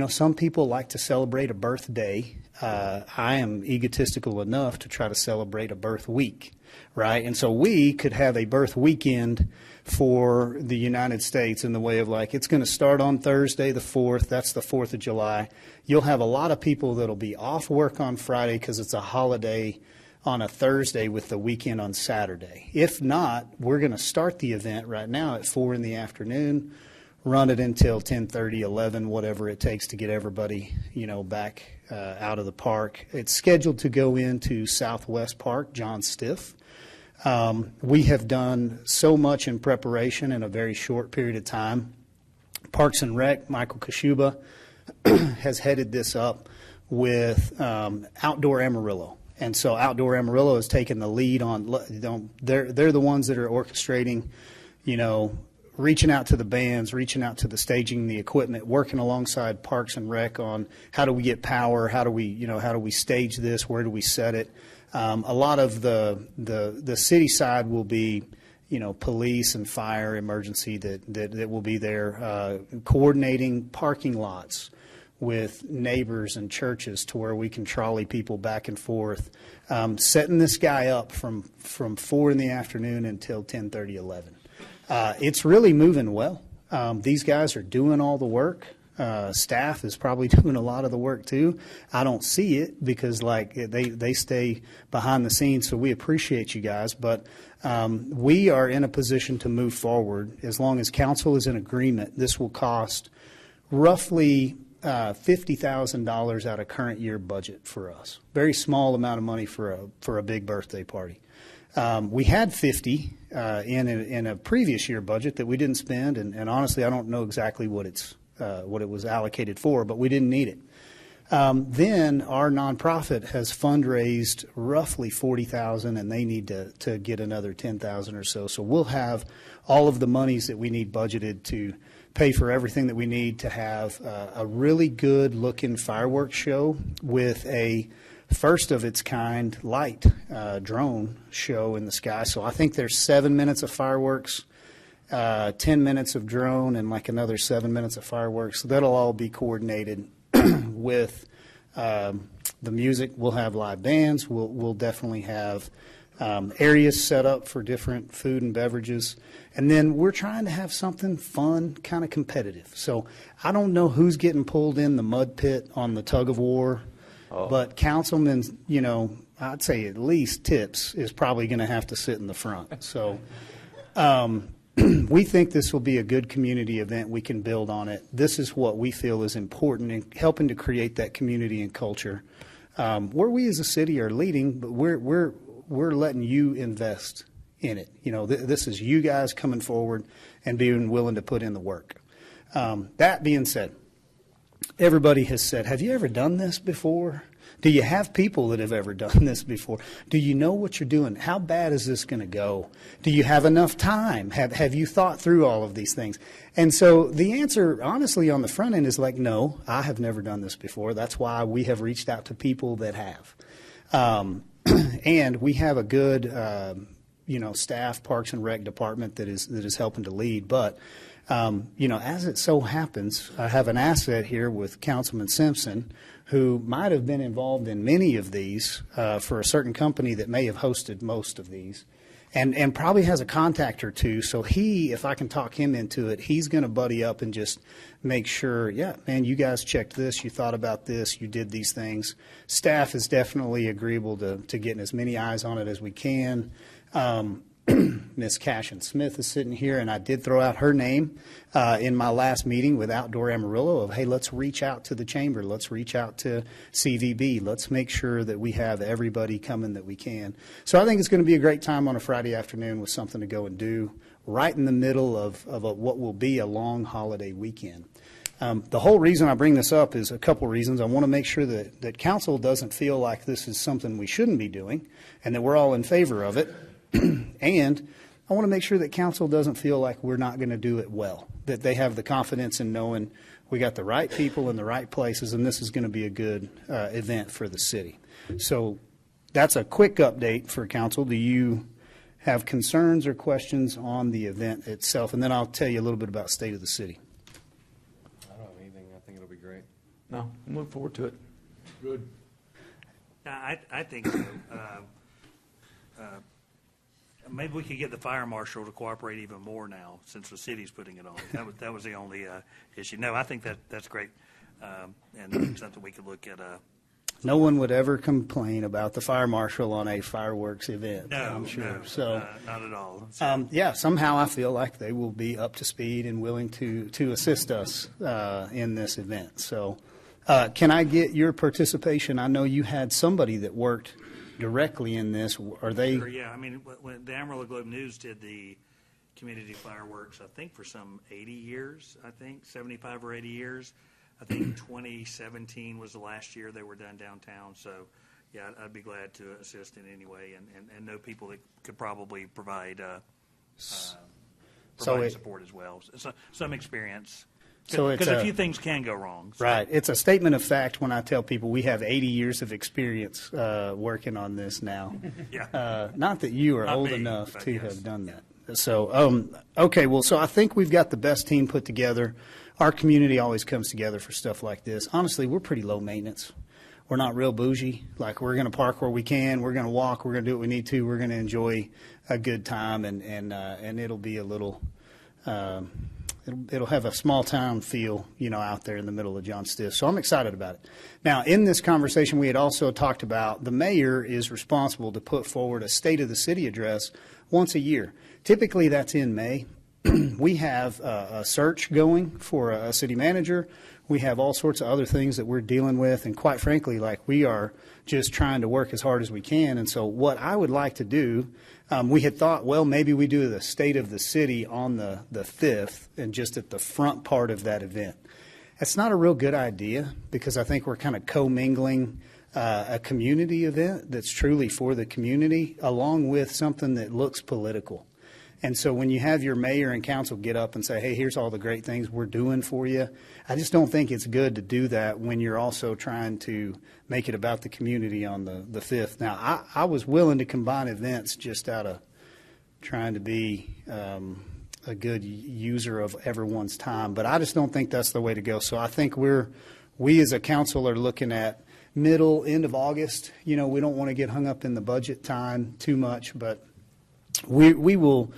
some people like to celebrate a birthday. I am egotistical enough to try to celebrate a birth week, right? And so we could have a birth weekend for the United States in the way of it's going to start on Thursday the 4th. That's the 4th of July. You'll have a lot of people that'll be off work on Friday because it's a holiday on a Thursday with the weekend on Saturday. If not, we're going to start the event right now at 4 in the afternoon, run it until 10:30, 11, whatever it takes to get everybody, back out of the park. It's scheduled to go into Southwest Park, John Stiff. We have done so much in preparation in a very short period of time. Parks and Rec, Michael Kashuba, has headed this up with Outdoor Amarillo. And so Outdoor Amarillo has taken the lead on, they're the ones that are orchestrating, reaching out to the bands, reaching out to the staging, the equipment, working alongside Parks and Rec on how do we get power, how do we stage this, where do we set it. A lot of the city side will be, police and fire, emergency that will be there, coordinating parking lots with neighbors and churches to where we can trolley people back and forth, setting this guy up from 4 in the afternoon until 10:30, 11. It's really moving well. These guys are doing all the work. Staff is probably doing a lot of the work too. I don't see it because they stay behind the scenes, so we appreciate you guys. But we are in a position to move forward. As long as council is in agreement, this will cost roughly $50,000 out of current year budget for us. Very small amount of money for a big birthday party. We had 50 in a previous year budget that we didn't spend, and honestly, I don't know exactly what it was allocated for, but we didn't need it. Then our nonprofit has fundraised roughly $40,000, and they need to get another $10,000 or so. So we'll have all of the monies that we need budgeted to pay for everything that we need to have a really good looking fireworks show with a first of its kind light drone show in the sky. So I think there's 7 minutes of fireworks, 10 minutes of drone, and like another 7 minutes of fireworks. So that'll all be coordinated with the music. We'll have live bands. We'll definitely have areas set up for different food and beverages. And then we're trying to have something fun, kind of competitive. So I don't know who's getting pulled in the mud pit on the tug of war, but Councilman, I'd say at least Tips is probably going to have to sit in the front. So we think this will be a good community event. We can build on it. This is what we feel is important in helping to create that community and culture where we as a city are leading, but we're letting you invest in it. This is you guys coming forward and being willing to put in the work. That being said, everybody has said, have you ever done this before? Do you have people that have ever done this before? Do you know what you're doing? How bad is this going to go? Do you have enough time? Have you thought through all of these things? And so the answer, honestly, on the front end is like, no, I have never done this before. That's why we have reached out to people that have. And we have a good, staff, Parks and Rec department that is helping to lead. But, as it so happens, I have an asset here with Councilman Simpson, who might have been involved in many of these for a certain company that may have hosted most of these, and probably has a contact or two. So if I can talk him into it, he's going to buddy up and just make sure, yeah, man, you guys checked this, you thought about this, you did these things. Staff is definitely agreeable to getting as many eyes on it as we can. Miss Cashin Smith is sitting here, and I did throw out her name in my last meeting with Outdoor Amarillo of, hey, let's reach out to the chamber. Let's reach out to CVB. Let's make sure that we have everybody coming that we can. So I think it's going to be a great time on a Friday afternoon with something to go and do right in the middle of what will be a long holiday weekend. The whole reason I bring this up is a couple reasons. I want to make sure that council doesn't feel like this is something we shouldn't be doing and that we're all in favor of it. And I want to make sure that council doesn't feel like we're not going to do it well, that they have the confidence in knowing we got the right people in the right places, and this is going to be a good event for the city. So that's a quick update for council. Do you have concerns or questions on the event itself? And then I'll tell you a little bit about state of the city. I don't have anything. I think it'll be great. No, I'm looking forward to it. Good. I think so. Maybe we could get the fire marshal to cooperate even more now, since the city's putting it on. That was the only issue. No, I think that's great, and something we could look at. No one would ever complain about the fire marshal on a fireworks event, No, I'm sure. no, So, not at all. So, yeah, somehow I feel like they will be up to speed and willing to assist us in this event. So, can I get your participation? I know you had somebody that worked directly in this. Are they? Sure, yeah, I mean, when the Amarillo Globe News did the community fireworks, I think for some 80 years, 75 or 80 years. I think 2017 was the last year they were done downtown. So, yeah, I'd be glad to assist in any way and know people that could probably provide support as well. So, some experience. So because a few things can go wrong. So. Right. It's a statement of fact when I tell people we have 80 years of experience working on this now. Yeah. Not that you are Not old me, enough but to yes. have done that. So, okay, well, so I think we've got the best team put together. Our community always comes together for stuff like this. Honestly, we're pretty low maintenance. We're not real bougie. Like, we're going to park where we can. We're going to walk. We're going to do what we need to. We're going to enjoy a good time, and it'll be a little it'll have a small town feel, out there in the middle of John Stiff. So I'm excited about it. Now, in this conversation, we had also talked about the mayor is responsible to put forward a State of the City address once a year. Typically, that's in May. We have a search going for a city manager. We have all sorts of other things that we're dealing with. And quite frankly, we are just trying to work as hard as we can. And so what I would like to do, we had thought, well, maybe we do the State of the City on the 5th and just at the front part of that event. It's not a real good idea because I think we're kind of commingling a community event that's truly for the community along with something that looks political. And so when you have your mayor and council get up and say, hey, here's all the great things we're doing for you, I just don't think it's good to do that when you're also trying to make it about the community on the 5th. Now, I was willing to combine events just out of trying to be a good user of everyone's time, but I just don't think that's the way to go. So I think we as a council are looking at end of August. We don't want to get hung up in the budget time too much, but we will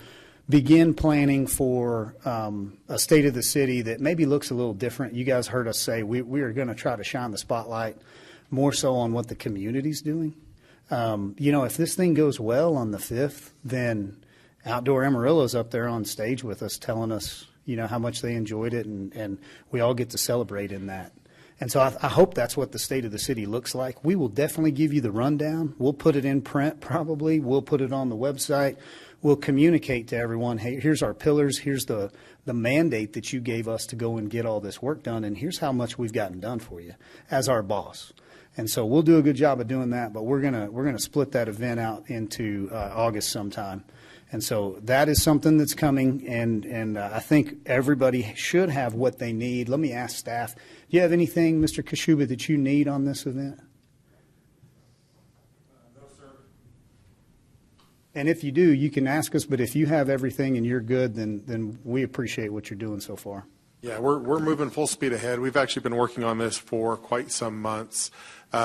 begin planning for a state of the city that maybe looks a little different. You guys heard us say we are going to try to shine the spotlight more so on what the community's doing. If this thing goes well on the 5th, then Outdoor Amarillo's up there on stage with us telling us, how much they enjoyed it, and we all get to celebrate in that. And so I hope that's what the state of the city looks like. We will definitely give you the rundown. We'll put it in print probably. We'll put it on the website. We'll communicate to everyone, hey, here's our pillars. Here's the mandate that you gave us to go and get all this work done, and here's how much we've gotten done for you as our boss. And so we'll do a good job of doing that, but we're gonna split that event out into August sometime. And so that is something that's coming, and I think everybody should have what they need. Let me ask staff, do you have anything, Mr. Kashuba, that you need on this event? No, sir. And if you do, you can ask us, but if you have everything and you're good, then we appreciate what you're doing so far. Yeah, we're moving full speed ahead. We've actually been working on this for quite some months.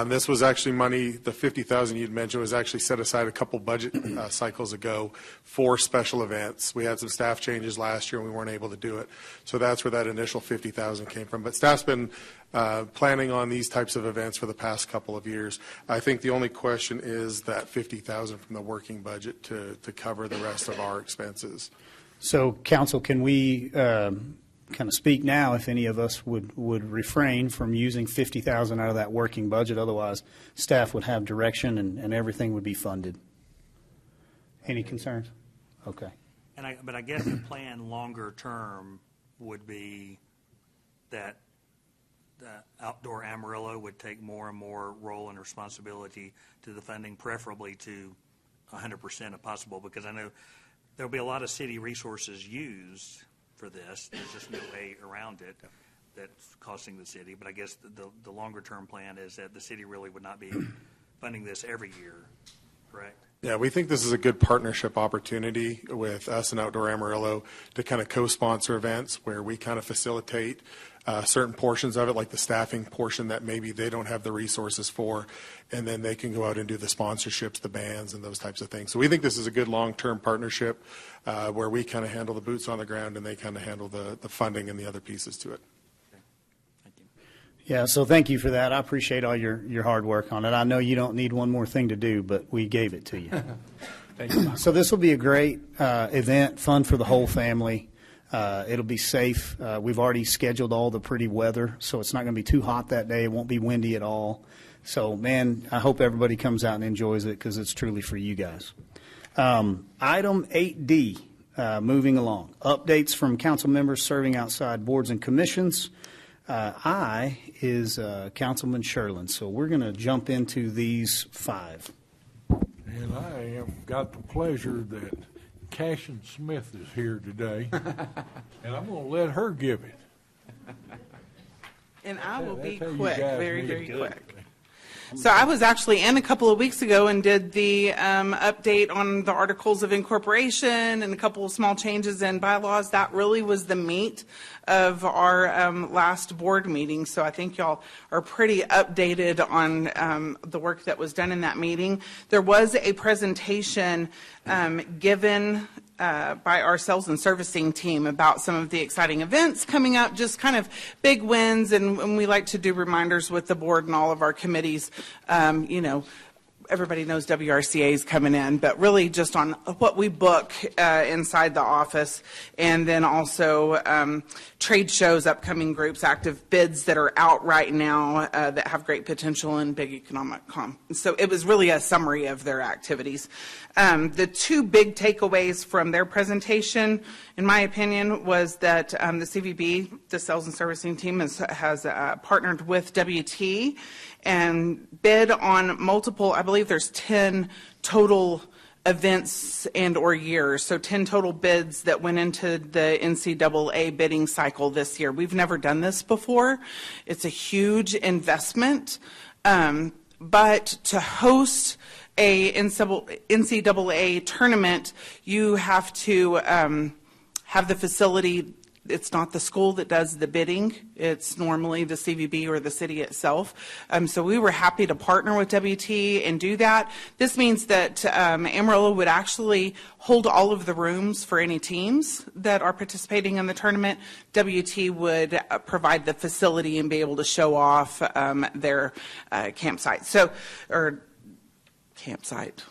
This was actually money, the $50,000 you'd mentioned was actually set aside a couple budget cycles ago for special events. We had some staff changes last year and we weren't able to do it. So that's where that initial $50,000 came from. But staff's been planning on these types of events for the past couple of years. I think the only question is that $50,000 from the working budget to cover the rest of our expenses. So, council, can we kind of speak now if any of us would refrain from using $50,000 out of that working budget? Otherwise, staff would have direction and everything would be funded. Any concerns? Okay. But I guess the plan longer term would be that the Outdoor Amarillo would take more and more role and responsibility to the funding, preferably to 100% if possible, because I know there'll be a lot of city resources used for this. There's just no way around it that's costing the city. But I guess the longer term plan is that the city really would not be funding this every year, correct? Yeah, we think this is a good partnership opportunity with us and Outdoor Amarillo to kind of co-sponsor events where we kind of facilitate certain portions of it, like the staffing portion that maybe they don't have the resources for, and then they can go out and do the sponsorships, the bands, and those types of things. So we think this is a good long-term partnership where we kind of handle the boots on the ground and they kind of handle the funding and the other pieces to it. Yeah, so thank you for that. I appreciate all your hard work on it. I know you don't need one more thing to do, but we gave it to you. Thank you. So this will be a great event, fun for the whole family. It'll be safe. We've already scheduled all the pretty weather, so it's not going to be too hot that day. It won't be windy at all. So, man, I hope everybody comes out and enjoys it because it's truly for you guys. Item 8D, moving along. Updates from council members serving outside boards and commissions. I is Councilman Sherlin, so we're going to jump into these 5. And I have got the pleasure that Cashin Smith is here today, and I'm going to let her give it. And I will be quick, very, very quick. So I was actually in a couple of weeks ago and did the update on the articles of incorporation and a couple of small changes in bylaws. That really was the meat of our last board meeting. So I think y'all are pretty updated on the work that was done in that meeting. There was a presentation given by our sales and servicing team about some of the exciting events coming up, just kind of big wins, and we like to do reminders with the board and all of our committees, everybody knows WRCA is coming in, but really just on what we book inside the office, and then also trade shows, upcoming groups, active bids that are out right now that have great potential and big economic So it was really a summary of their activities. The two big takeaways from their presentation, in my opinion, was that the CVB, the sales and servicing team, has partnered with WT and bid on multiple, I believe there's 10 total events and or years, so 10 total bids that went into the NCAA bidding cycle this year. We've never done this before. It's a huge investment, but to host a NCAA tournament, you have to have the facility. It's not the school that does the bidding. It's normally the CVB or the city itself. So we were happy to partner with WT and do that. This means that Amarillo would actually hold all of the rooms for any teams that are participating in the tournament. WT would provide the facility and be able to show off their campsite. Campsite.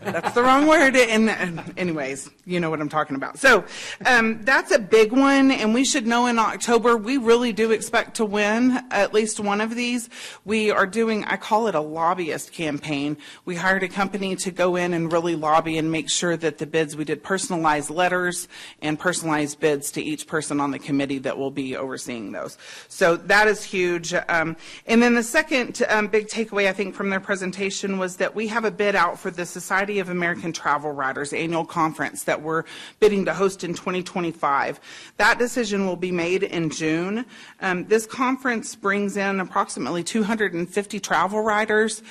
That's the wrong word. And anyways, you know what I'm talking about. So that's a big one, and we should know in October. We really do expect to win at least one of these. We are doing, I call it a lobbyist campaign. We hired a company to go in and really lobby and make sure that the bids, we did personalized letters and personalized bids to each person on the committee that will be overseeing those. So that is huge. And then the second big takeaway, I think, from their presentation was that we have a bid out for the Society of American Travel Writers annual conference that we're bidding to host in 2025. That decision will be made in June. This conference brings in approximately 250 travel writers,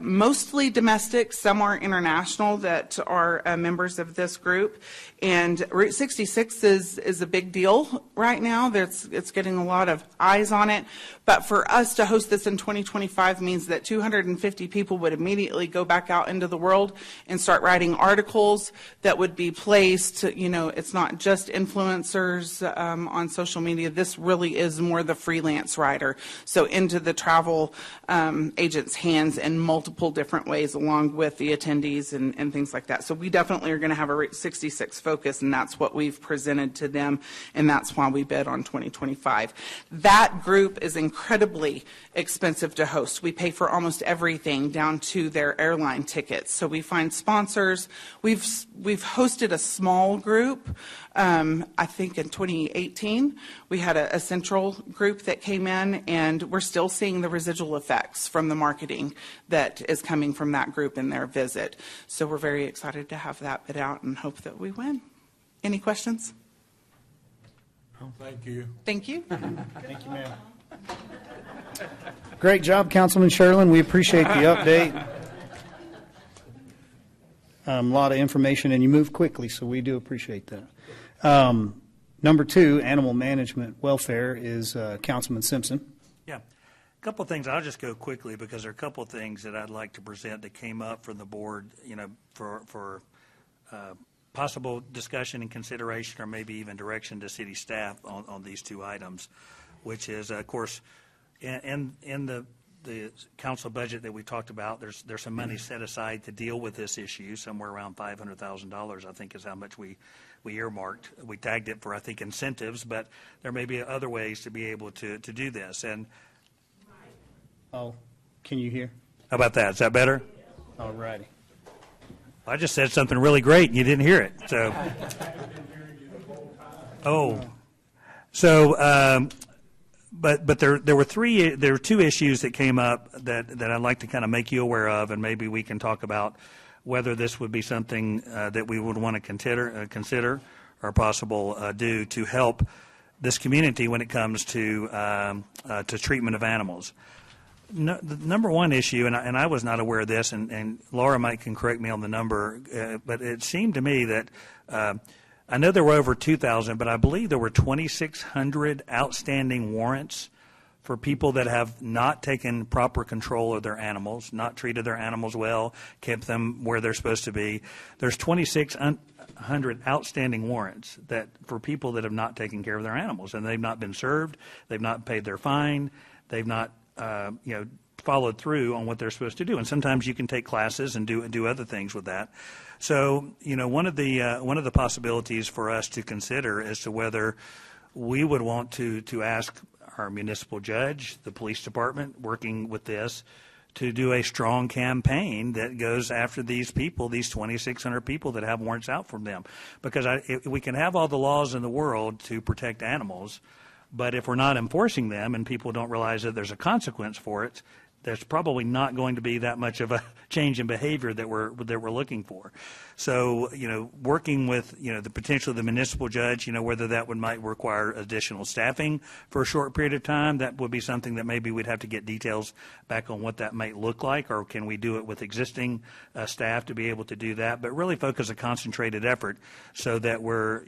mostly domestic, some are international that are members of this group. And Route 66 is a big deal right now. It's getting a lot of eyes on it. But for us to host this in 2025 means that 250 people would immediately go back out into the world and start writing articles that would be placed. It's not just influencers on social media. This really is more the freelance writer. So into the travel agents' hands in multiple different ways, along with the attendees and things like that. So we definitely are going to have a Route 66 focus, and that's what we've presented to them, and that's why we bid on 2025. That group is incredibly expensive to host. We pay for almost everything down to their airline tickets. So we find sponsors. We've hosted a small group. I think in 2018 we had a central group that came in, and we're still seeing the residual effects from the marketing that is coming from that group in their visit. So we're very excited to have that bid out and hope that we win. Any questions? Thank you. Thank you. Thank you, ma'am. Great job, Councilman Sherlin. We appreciate the update. A lot of information, and you move quickly, so we do appreciate that. Number 2, animal management welfare, is Councilman Simpson. Yeah. A couple of things. I'll just go quickly because there are a couple of things that I'd like to present that came up from the board, for possible discussion and consideration, or maybe even direction to city staff on these two items, which is, of course, in the council budget that we talked about, there's some money set aside to deal with this issue, somewhere around $500,000, I think, is how much we earmarked. We tagged it for, I think, incentives, but there may be other ways to be able to do this. And oh, can you hear? How about that? Is that better? All righty. I just said something really great and you didn't hear it. So, but there were two issues that came up that I'd like to kind of make you aware of, and maybe we can talk about whether this would be something that we would want to consider or possible do to help this community when it comes to treatment of animals. No, the number one issue, and I was not aware of this, and Laura can correct me on the number, but it seemed to me that I know there were over 2,000, but I believe there were 2,600 outstanding warrants for people that have not taken proper control of their animals, not treated their animals well, kept them where they're supposed to be. There's 2,600 outstanding warrants that for people that have not taken care of their animals, and they've not been served, they've not paid their fine, they've not followed through on what they're supposed to do. And sometimes you can take classes and do other things with that. So, one of the possibilities for us to consider as to whether we would want to ask our municipal judge, the police department, working with this, to do a strong campaign that goes after these people, these 2,600 people that have warrants out from them. Because we can have all the laws in the world to protect animals, but if we're not enforcing them and people don't realize that there's a consequence for it, there's probably not going to be that much of a change in behavior that we're looking for. So, working with, the potential of the municipal judge, whether that might require additional staffing for a short period of time, that would be something that maybe we'd have to get details back on what that might look like, or can we do it with existing staff to be able to do that, but really focus a concentrated effort so that we're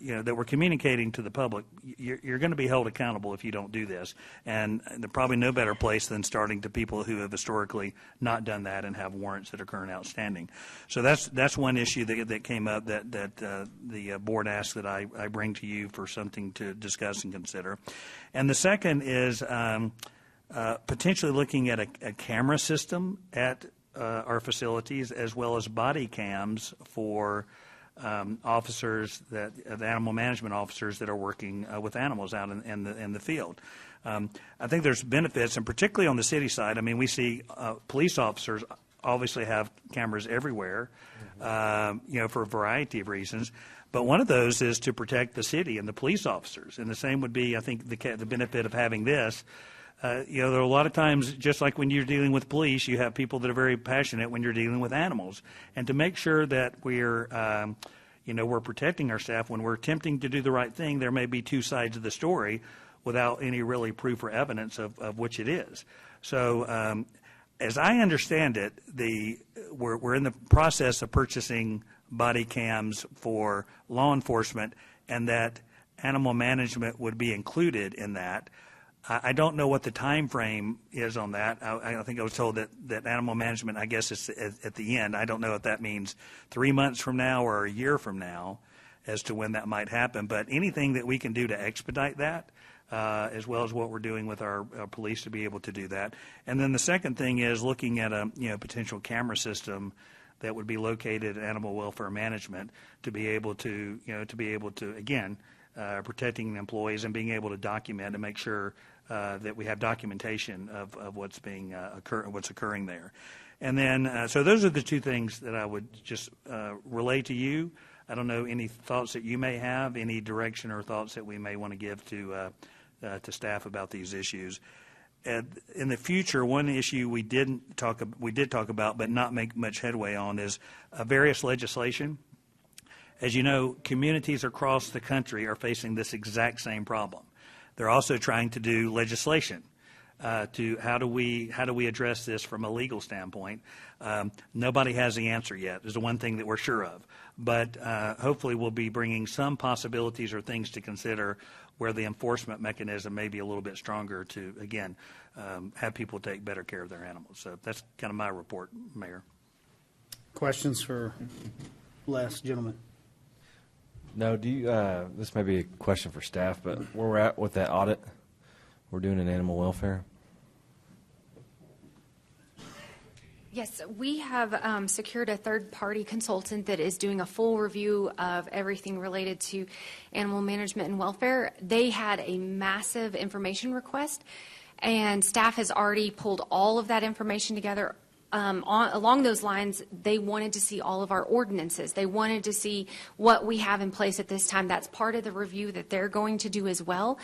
communicating to the public, you're going to be held accountable if you don't do this. And there's probably no better place than starting to people who have historically not done that and have warrants that are current outstanding. So that's one issue that came up that the board asked that I bring to you for something to discuss and consider. And the second is potentially looking at a camera system at our facilities, as well as body cams for officers, the animal management officers that are working with animals out in the field. I think there's benefits, and particularly on the city side. I mean, we see police officers obviously have cameras everywhere, for a variety of reasons. But one of those is to protect the city and the police officers. And the same would be, I think, the benefit of having this. There are a lot of times, just like when you're dealing with police, you have people that are very passionate when you're dealing with animals. And to make sure that we're protecting our staff when we're attempting to do the right thing, there may be two sides of the story without any really proof or evidence of which it is. So as I understand it, we're in the process of purchasing body cams for law enforcement, and that animal management would be included in that. I don't know what the time frame is on that. I think I was told that animal management, I guess, is at the end. I don't know if that means 3 months from now or a year from now as to when that might happen. But anything that we can do to expedite that, as well as what we're doing with our police to be able to do that. And then the second thing is looking at a potential camera system that would be located at Animal Welfare Management to be able to again, protecting employees and being able to document and make sure that we have documentation of what's what's occurring there. And then, so those are the two things that I would just relay to you. I don't know any thoughts that you may have, any direction or thoughts that we may want to give to staff about these issues. In the future, one issue we did talk about but not make much headway on is various legislation. As you know, communities across the country are facing this exact same problem. They're also trying to do legislation to how do we address this from a legal standpoint. Nobody has the answer yet. There's the one thing that we're sure of. But hopefully we'll be bringing some possibilities or things to consider where the enforcement mechanism may be a little bit stronger to, again, have people take better care of their animals. So that's kind of my report, Mayor. Questions for last gentleman? No, this may be a question for staff, but where we're at with that audit we're doing in animal welfare? Yes, we have secured a third-party consultant that is doing a full review of everything related to animal management and welfare. They had a massive information request, and staff has already pulled all of that information together. Along those lines, they wanted to see all of our ordinances. They wanted to see what we have in place at this time. That's part of the review that they're going to do as well.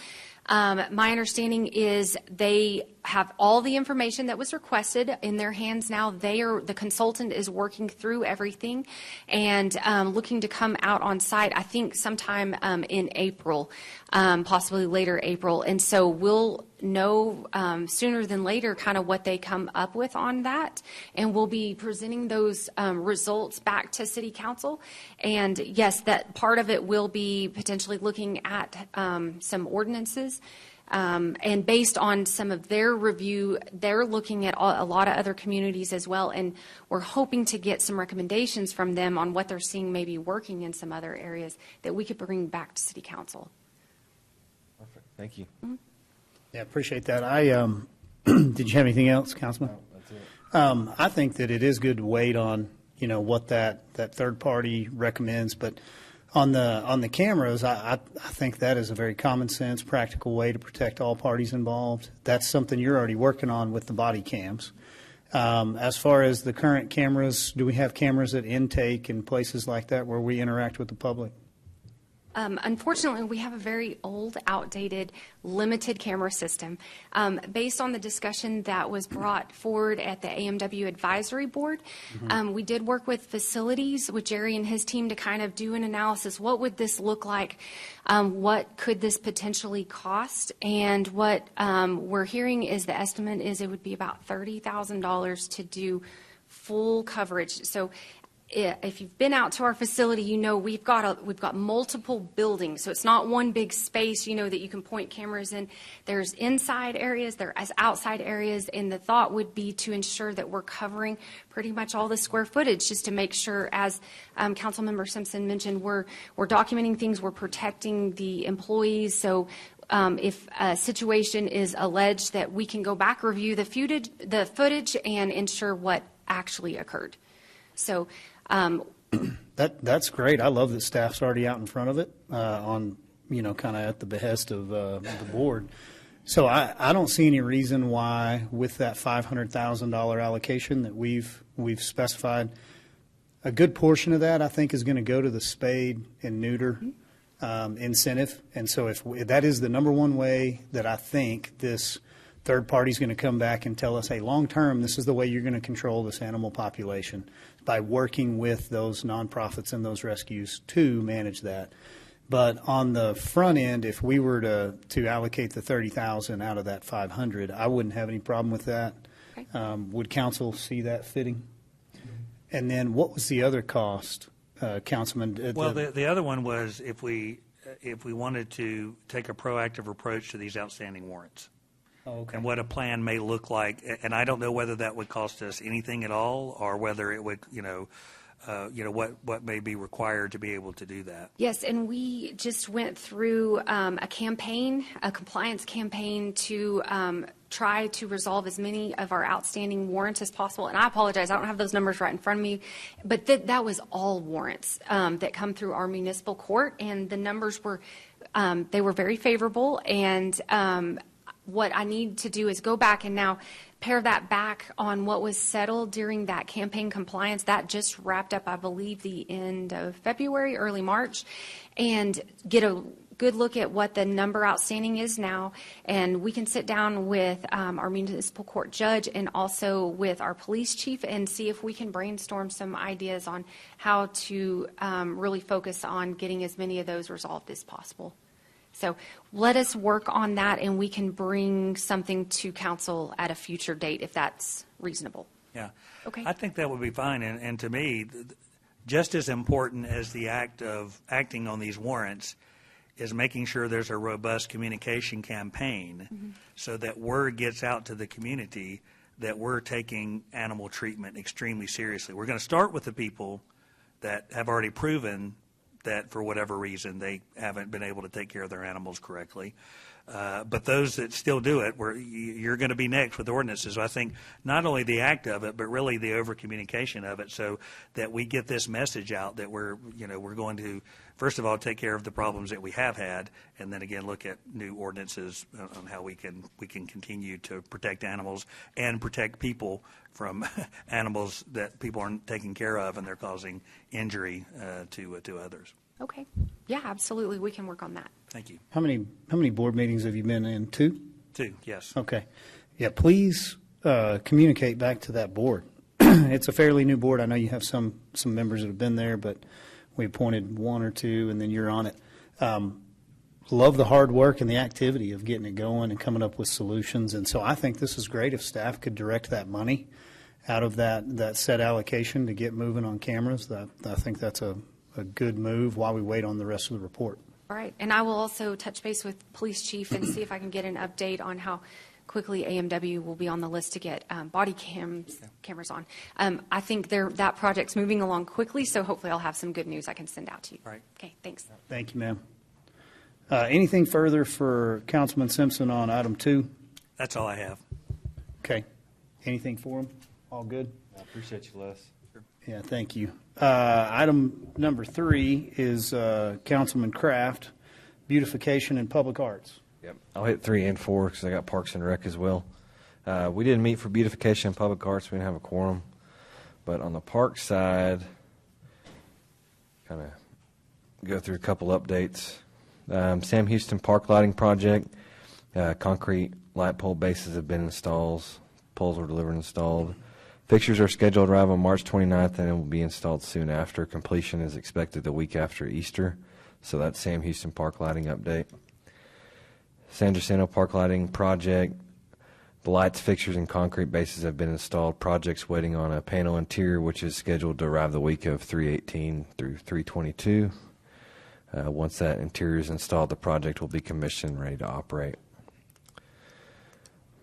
My understanding is they have all the information that was requested in their hands now. The consultant is working through everything and looking to come out on site, I think sometime in April, possibly later April. And so we'll know sooner than later kind of what they come up with on that. And we'll be presenting those results back to City Council. And yes, that part of it will be potentially looking at some ordinances. And based on some of their review, they're looking at a lot of other communities as well, and we're hoping to get some recommendations from them on what they're seeing maybe working in some other areas that we could bring back to City Council. Perfect. Thank you. Mm-hmm. Yeah, appreciate that. Did you have anything else, Councilman? No, I think that it is good to wait on, what that third party recommends, but on the cameras, I think that is a very common sense, practical way to protect all parties involved. That's something you're already working on with the body cams. As far as the current cameras, do we have cameras at intake and places like that where we interact with the public? Unfortunately, we have a very old, outdated, limited camera system. Based on the discussion that was brought forward at the AMW Advisory Board, we did work with facilities, with Jerry and his team, to kind of do an analysis. What would this look like? What could this potentially cost? And what we're hearing is the estimate is it would be about $30,000 to do full coverage. So if you've been out to our facility, we've got multiple buildings, so it's not one big space, that you can point cameras in. There's inside areas, there's outside areas, and the thought would be to ensure that we're covering pretty much all the square footage, just to make sure, as Councilmember Simpson mentioned, we're documenting things, we're protecting the employees. So if a situation is alleged, that we can go back, review the footage, and ensure what actually occurred. So. That's great. I love that staff's already out in front of it on, kind of at the behest of the board. So I don't see any reason why, with that $500,000 allocation that we've specified, a good portion of that I think is going to go to the spade and neuter incentive. And so if that is the number one way that I think this third party is going to come back and tell us, hey, long term, this is the way you're going to control this animal population, by working with those nonprofits and those rescues to manage that. But on the front end, if we were to allocate the $30,000 out of that $500,000, I wouldn't have any problem with that. Okay. Would council see that fitting? And then what was the other cost, Councilman? Well, the other one was if we wanted to take a proactive approach to these outstanding warrants. Oh, okay. And what a plan may look like, and I don't know whether that would cost us anything at all, or whether it would, what may be required to be able to do that. Yes, and we just went through a compliance campaign to try to resolve as many of our outstanding warrants as possible. And I apologize, I don't have those numbers right in front of me, but that was all warrants that come through our municipal court, and the numbers were they were very favorable. And what I need to do is go back and now pair that back on what was settled during that campaign compliance. That just wrapped up, I believe, the end of February, early March, and get a good look at what the number outstanding is now. And we can sit down with our municipal court judge and also with our police chief and see if we can brainstorm some ideas on how to really focus on getting as many of those resolved as possible. So let us work on that, and we can bring something to council at a future date if that's reasonable. Yeah. Okay. I think that would be fine. And to me, just as important as the act of acting on these warrants is making sure there's a robust communication campaign so that word gets out to the community that we're taking animal treatment extremely seriously. We're going to start with the people that have already proven that for whatever reason they haven't been able to take care of their animals correctly. But those that still do it, you're going to be next with ordinances. So I think not only the act of it, but really the over-communication of it, so that we get this message out that we're going to, first of all, take care of the problems that we have had, and then again look at new ordinances on how we can continue to protect animals and protect people from animals that people aren't taking care of and they're causing injury to others. Okay. Yeah, absolutely. We can work on that. Thank you. How many board meetings have you been in? Two? Two, yes. Okay. Yeah, please communicate back to that board. It's a fairly new board. I know you have some members that have been there, but we appointed one or two, and then you're on it. Love the hard work and the activity of getting it going and coming up with solutions. And so I think this is great if staff could direct that money out of that set allocation to get moving on cameras. I think that's a good move while we wait on the rest of the report. All right. And I will also touch base with police chief and see if I can get an update on how quickly AMW will be on the list to get body cameras on. I think that project's moving along quickly, so hopefully I'll have some good news I can send out to you. All right. Okay, thanks. Thank you, ma'am. Anything further for Councilman Simpson on item 2? That's all I have. Okay. Anything for them? All good? I appreciate you, Les. Yeah, thank you. Item number 3 is Councilman Kraft, beautification and public arts. Yep. I'll hit 3 and 4 because I got Parks and Rec as well. We didn't meet for beautification and public arts. We didn't have a quorum. But on the park side, kind of go through a couple updates. Sam Houston Park Lighting Project, concrete light pole bases have been installed. Poles were delivered and installed. Fixtures are scheduled to arrive on March 29th, and it will be installed soon after. Completion is expected the week after Easter. So that's Sam Houston Park Lighting update. San Jacinto Park Lighting Project. The lights, fixtures, and concrete bases have been installed. Project's waiting on a panel interior, which is scheduled to arrive the week of 3/18 through 3/22. Once that interior is installed, the project will be commissioned and ready to operate.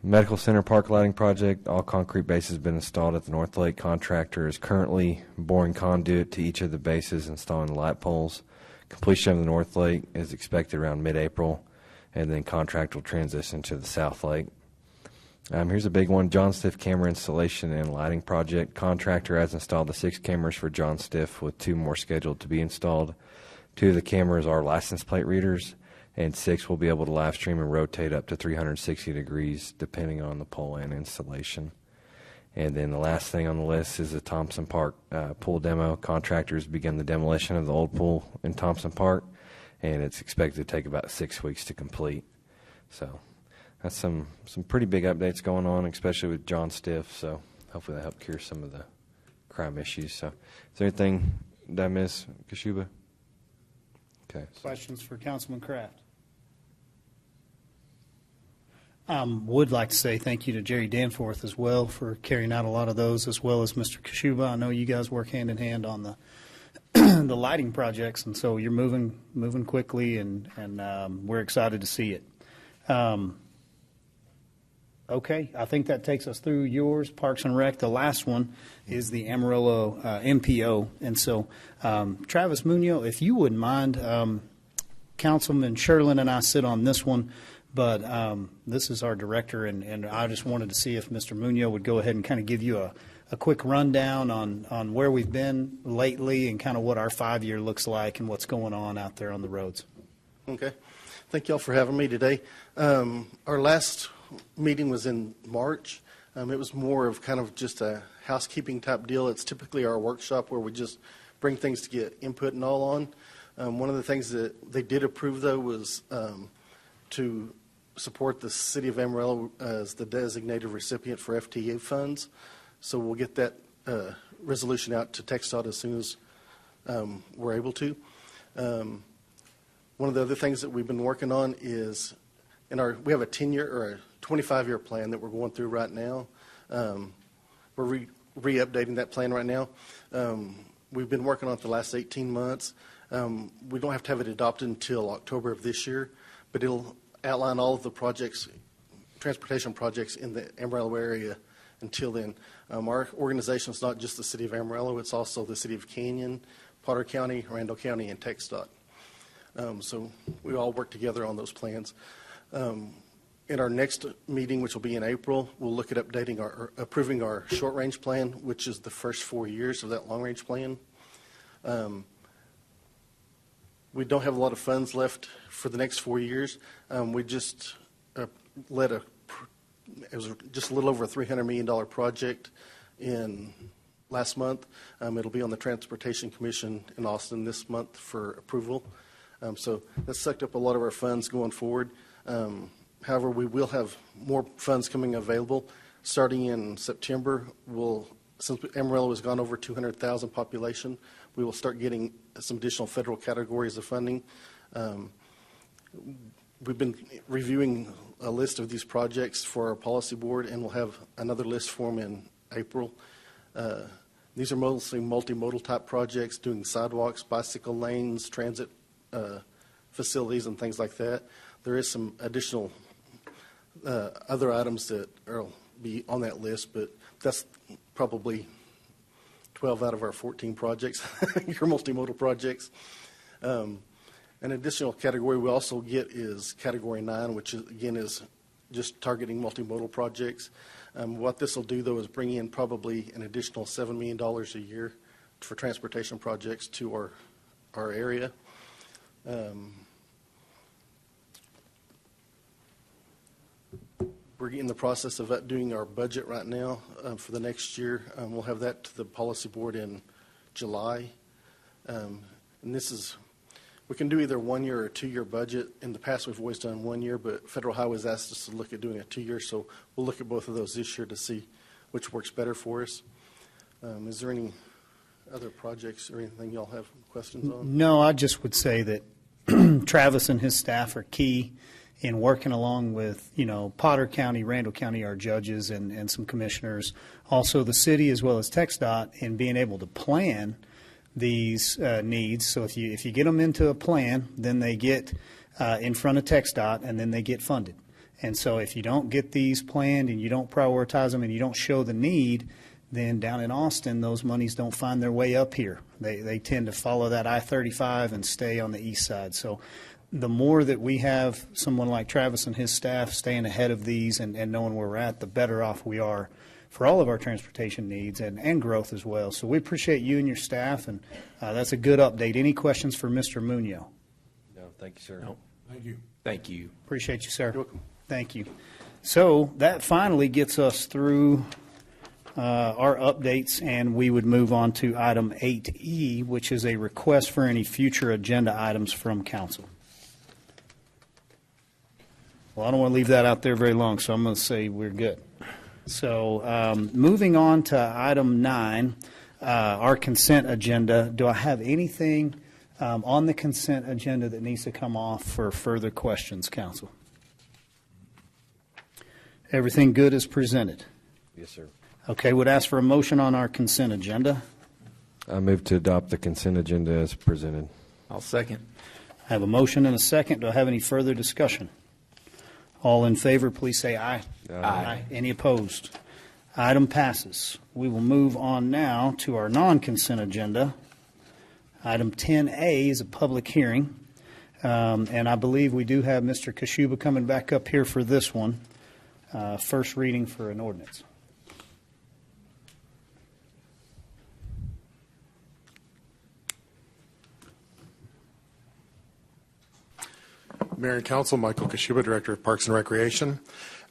Medical Center Park Lighting Project, all concrete bases have been installed at the North Lake. Contractor is currently boring conduit to each of the bases, installing the light poles. Completion of the North Lake is expected around mid-April, and then contract will transition to the South Lake. Here's a big one, John Stiff Camera Installation and Lighting Project. Contractor has installed the 6 cameras for John Stiff, with 2 more scheduled to be installed. 2 of the cameras are license plate readers, and 6 will be able to live stream and rotate up to 360 degrees depending on the pole and installation. And then the last thing on the list is the Thompson Park pool demo. Contractors began the demolition of the old pool in Thompson Park, and it's expected to take about 6 weeks to complete. So that's some pretty big updates going on, especially with John Stiff. So hopefully that helped cure some of the crime issues. So is there anything did I miss, Kashuba? Okay. Questions for Councilman Kraft? Would like to say thank you to Jerry Danforth as well for carrying out a lot of those, as well as Mr. Kashuba. I know you guys work hand in hand on the the lighting projects, and so you're moving quickly, and we're excited to see it. Okay, I think that takes us through yours, Parks and Rec. The last one is the Amarillo MPO, and so Travis Munoz, if you wouldn't mind, Councilman Sherlin and I sit on this one. But this is our director, and I just wanted to see if Mr. Munoz would go ahead and kind of give you a quick rundown on where we've been lately and kind of what our 5-year looks like and what's going on out there on the roads. Okay. Thank you all for having me today. Our last meeting was in March. It was more of kind of just a housekeeping type deal. It's typically our workshop where we just bring things to get input and all on. One of the things that they did approve, though, was to support the City of Amarillo as the designated recipient for FTA funds. So we'll get that resolution out to TxDOT as soon as we're able to. One of the other things that we've been working on is we have a 10-year or a 25-year plan that we're going through right now. We're re-updating that plan right now. We've been working on it the last 18 months. We don't have to have it adopted until October of this year, but it'll outline all of the projects, transportation projects in the Amarillo area until then. Our organization is not just the City of Amarillo, it's also the City of Canyon, Potter County, Randall County, and TxDOT. So we all work together on those plans. In our next meeting, which will be in April, we'll look at approving our short-range plan, which is the first 4 years of that long-range plan. We don't have a lot of funds left for the next 4 years. We just it was just a little over a $300 million project last month. It'll be on the Transportation Commission in Austin this month for approval. So that sucked up a lot of our funds going forward. However, we will have more funds coming available. Starting in September, since Amarillo has gone over 200,000 population, we will start getting some additional federal categories of funding. We've been reviewing a list of these projects for our policy board, and we'll have another list for them in April. These are mostly multimodal type projects, doing sidewalks, bicycle lanes, transit facilities, and things like that. There is some additional other items that will be on that list, but that's probably 12 out of our 14 projects, your multimodal projects. An additional category we also get is Category 9, which is, again is just targeting multimodal projects. What this will do, though, is bring in probably an additional $7 million a year for transportation projects to our area. We're in the process of doing our budget right now for the next year. We'll have that to the policy board in July. And this is, we can do either 1 year or 2 year budget. In the past, we've always done 1 year, but Federal Highways asked us to look at doing a 2 year, so we'll look at both of those this year to see which works better for us. Is there any other projects or anything y'all have questions on? No, I just would say that Travis and his staff are key in working along with, Potter County, Randall County, our judges, and some commissioners, also the city as well as TxDOT, in being able to plan these needs. So if you get them into a plan, then they get in front of TxDOT, and then they get funded. And so if you don't get these planned and you don't prioritize them and you don't show the need, then down in Austin, those monies don't find their way up here. They tend to follow that I-35 and stay on the east side. So the more that we have someone like Travis and his staff staying ahead of these and knowing where we're at, the better off we are for all of our transportation needs and growth as well. So we appreciate you and your staff, and that's a good update. Any questions for Mr. Munoz? No, thank you, sir. No. Thank you. Thank you. Appreciate you, sir. You're welcome. Thank you. So that finally gets us through our updates, and we would move on to item 8E, which is a request for any future agenda items from council. Well, I don't want to leave that out there very long, so I'm going to say we're good. So moving on to item 9, our consent agenda. Do I have anything on the consent agenda that needs to come off for further questions, council? Everything good is presented? Yes, sir. Okay, would ask for a motion on our consent agenda. I move to adopt the consent agenda as presented. I'll second. I have a motion and a second. Do I have any further discussion? All in favor, please say aye. Aye. Any opposed? Item passes. We will move on now to our non-consent agenda. Item 10A is a public hearing, and I believe we do have Mr. Kashuba coming back up here for this one. First reading for an ordinance. Mayor and Council, Michael Kashuba, Director of Parks and Recreation.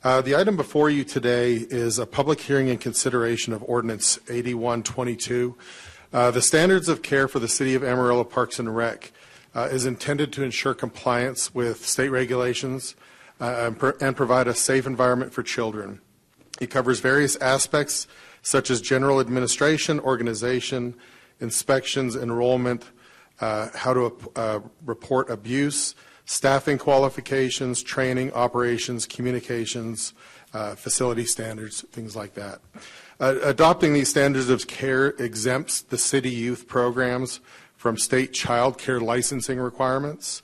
The item before you today is a public hearing in consideration of Ordinance 8122. The standards of care for the City of Amarillo Parks and Rec is intended to ensure compliance with state regulations and provide a safe environment for children. It covers various aspects such as general administration, organization, inspections, enrollment, how to report abuse, staffing qualifications, training, operations, communications, facility standards, things like that. Adopting these standards of care exempts the city youth programs from state child care licensing requirements.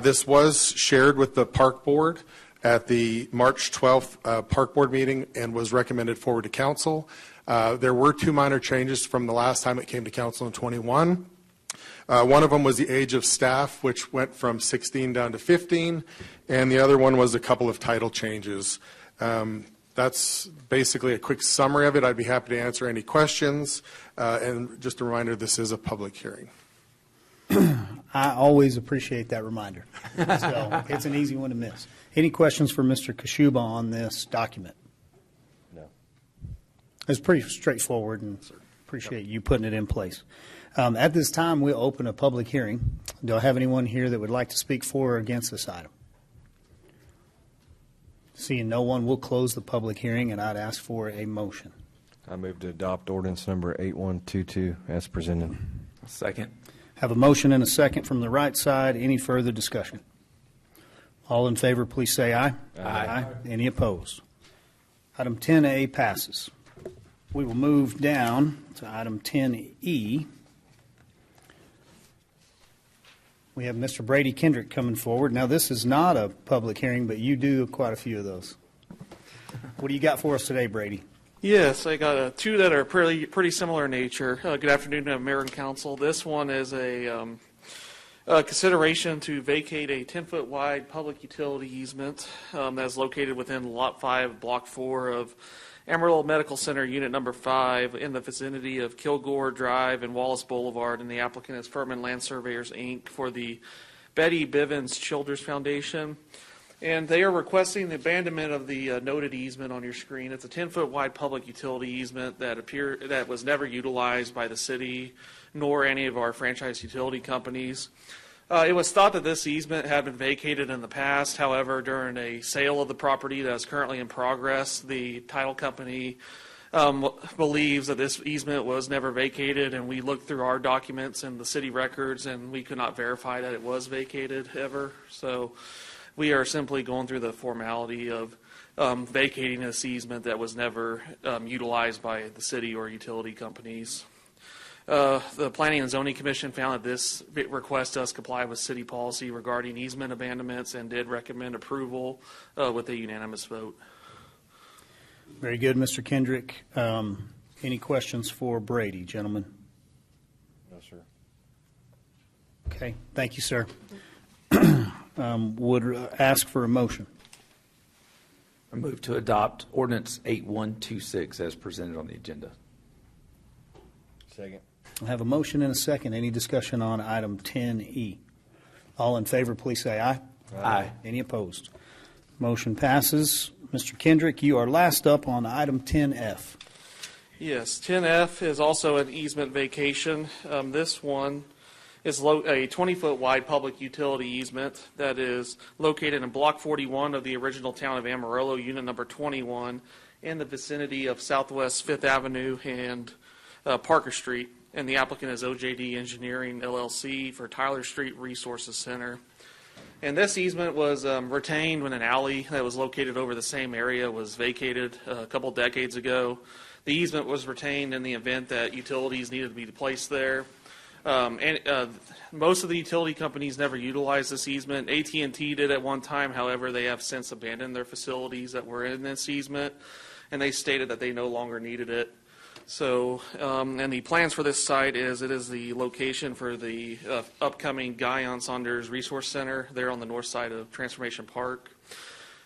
This was shared with the Park Board at the March 12th Park Board meeting and was recommended forward to Council. There were 2 minor changes from the last time it came to Council in 21. One of them was the age of staff, which went from 16 down to 15, and the other one was a couple of title changes. That's basically a quick summary of it. I'd be happy to answer any questions, and just a reminder, this is a public hearing. I always appreciate that reminder. So it's an easy one to miss. Any questions for Mr. Kashuba on this document? No. It's pretty straightforward, and appreciate you putting it in place. At this time, we'll open a public hearing. Do I have anyone here that would like to speak for or against this item? Seeing no one, we'll close the public hearing, and I'd ask for a motion. I move to adopt ordinance number 8122 as presented. Second. Have a motion and a second from the right side. Any further discussion? All in favor, please say aye. Aye. Any opposed? Item 10A passes. We will move down to item 10E. We have Mr. Brady Kendrick coming forward. Now, this is not a public hearing, but you do quite a few of those. What do you got for us today, Brady? Yes, I got 2 that are pretty similar in nature. Good afternoon, Mayor and Council. This one is a Consideration to vacate a 10-foot wide public utility easement that is located within Lot 5, Block 4 of Amarillo Medical Center, Unit Number 5, in the vicinity of Kilgore Drive and Wallace Boulevard, and the applicant is Furman Land Surveyors, Inc. for the Betty Bivens Childers Foundation. And they are requesting the abandonment of the noted easement on your screen. It's a 10-foot wide public utility easement that was never utilized by the city nor any of our franchise utility companies. It was thought that this easement had been vacated in the past. However, during a sale of the property that is currently in progress, the title company believes that this easement was never vacated, and we looked through our documents and the city records, and we could not verify that it was vacated ever. So we are simply going through the formality of vacating this easement that was never utilized by the city or utility companies. The Planning and Zoning Commission found that this request does comply with city policy regarding easement abandonments and did recommend approval with a unanimous vote. Very good, Mr. Kendrick. Any questions for Brady, gentlemen? No, sir. Okay, thank you, sir. Would ask for a motion. I move to adopt ordinance 8126 as presented on the agenda. Second. I have a motion and a second. Any discussion on item 10E? All in favor, please say aye. Aye. Any opposed? Motion passes. Mr. Kendrick, you are last up on item 10F. Yes, 10F is also an easement vacation. This one is a 20-foot wide public utility easement that is located in Block 41 of the original town of Amarillo, Unit Number 21, in the vicinity of Southwest 5th Avenue and Parker Street. And the applicant is OJD Engineering, LLC, for Tyler Street Resources Center. And this easement was retained when an alley that was located over the same area was vacated a couple decades ago. The easement was retained in the event that utilities needed to be placed there. Most of the utility companies never utilized this easement. AT&T did at one time. However, they have since abandoned their facilities that were in this easement, and they stated that they no longer needed it. So, and the plans for this site is it is the location for the upcoming Guyon Saunders Resource Center there on the north side of Transformation Park,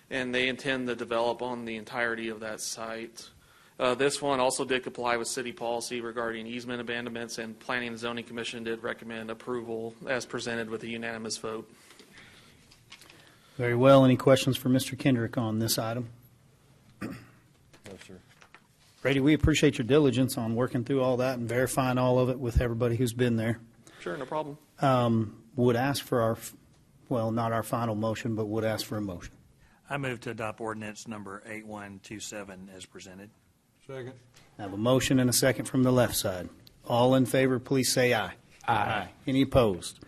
and they intend to develop on the entirety of that site. This one also did comply with city policy regarding easement abandonments, and Planning and Zoning Commission did recommend approval as presented with a unanimous vote. Very well. Any questions for Mr. Kendrick on this item? No, sir. Brady, we appreciate your diligence on working through all that and verifying all of it with everybody who's been there. Sure, no problem. Would ask for our, well, not our final motion, but would ask for a motion. I move to adopt ordinance number 8127 as presented. Second. I have a motion and a second from the left side. All in favor, please say aye. Aye. Any opposed?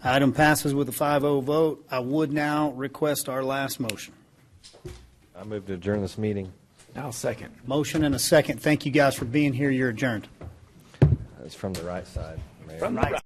Item passes with a 5-0 vote. I would now request our last motion. I move to adjourn this meeting. I'll second. Motion and a second. Thank you guys for being here. You're adjourned. That's from the right side, Mayor. From the right.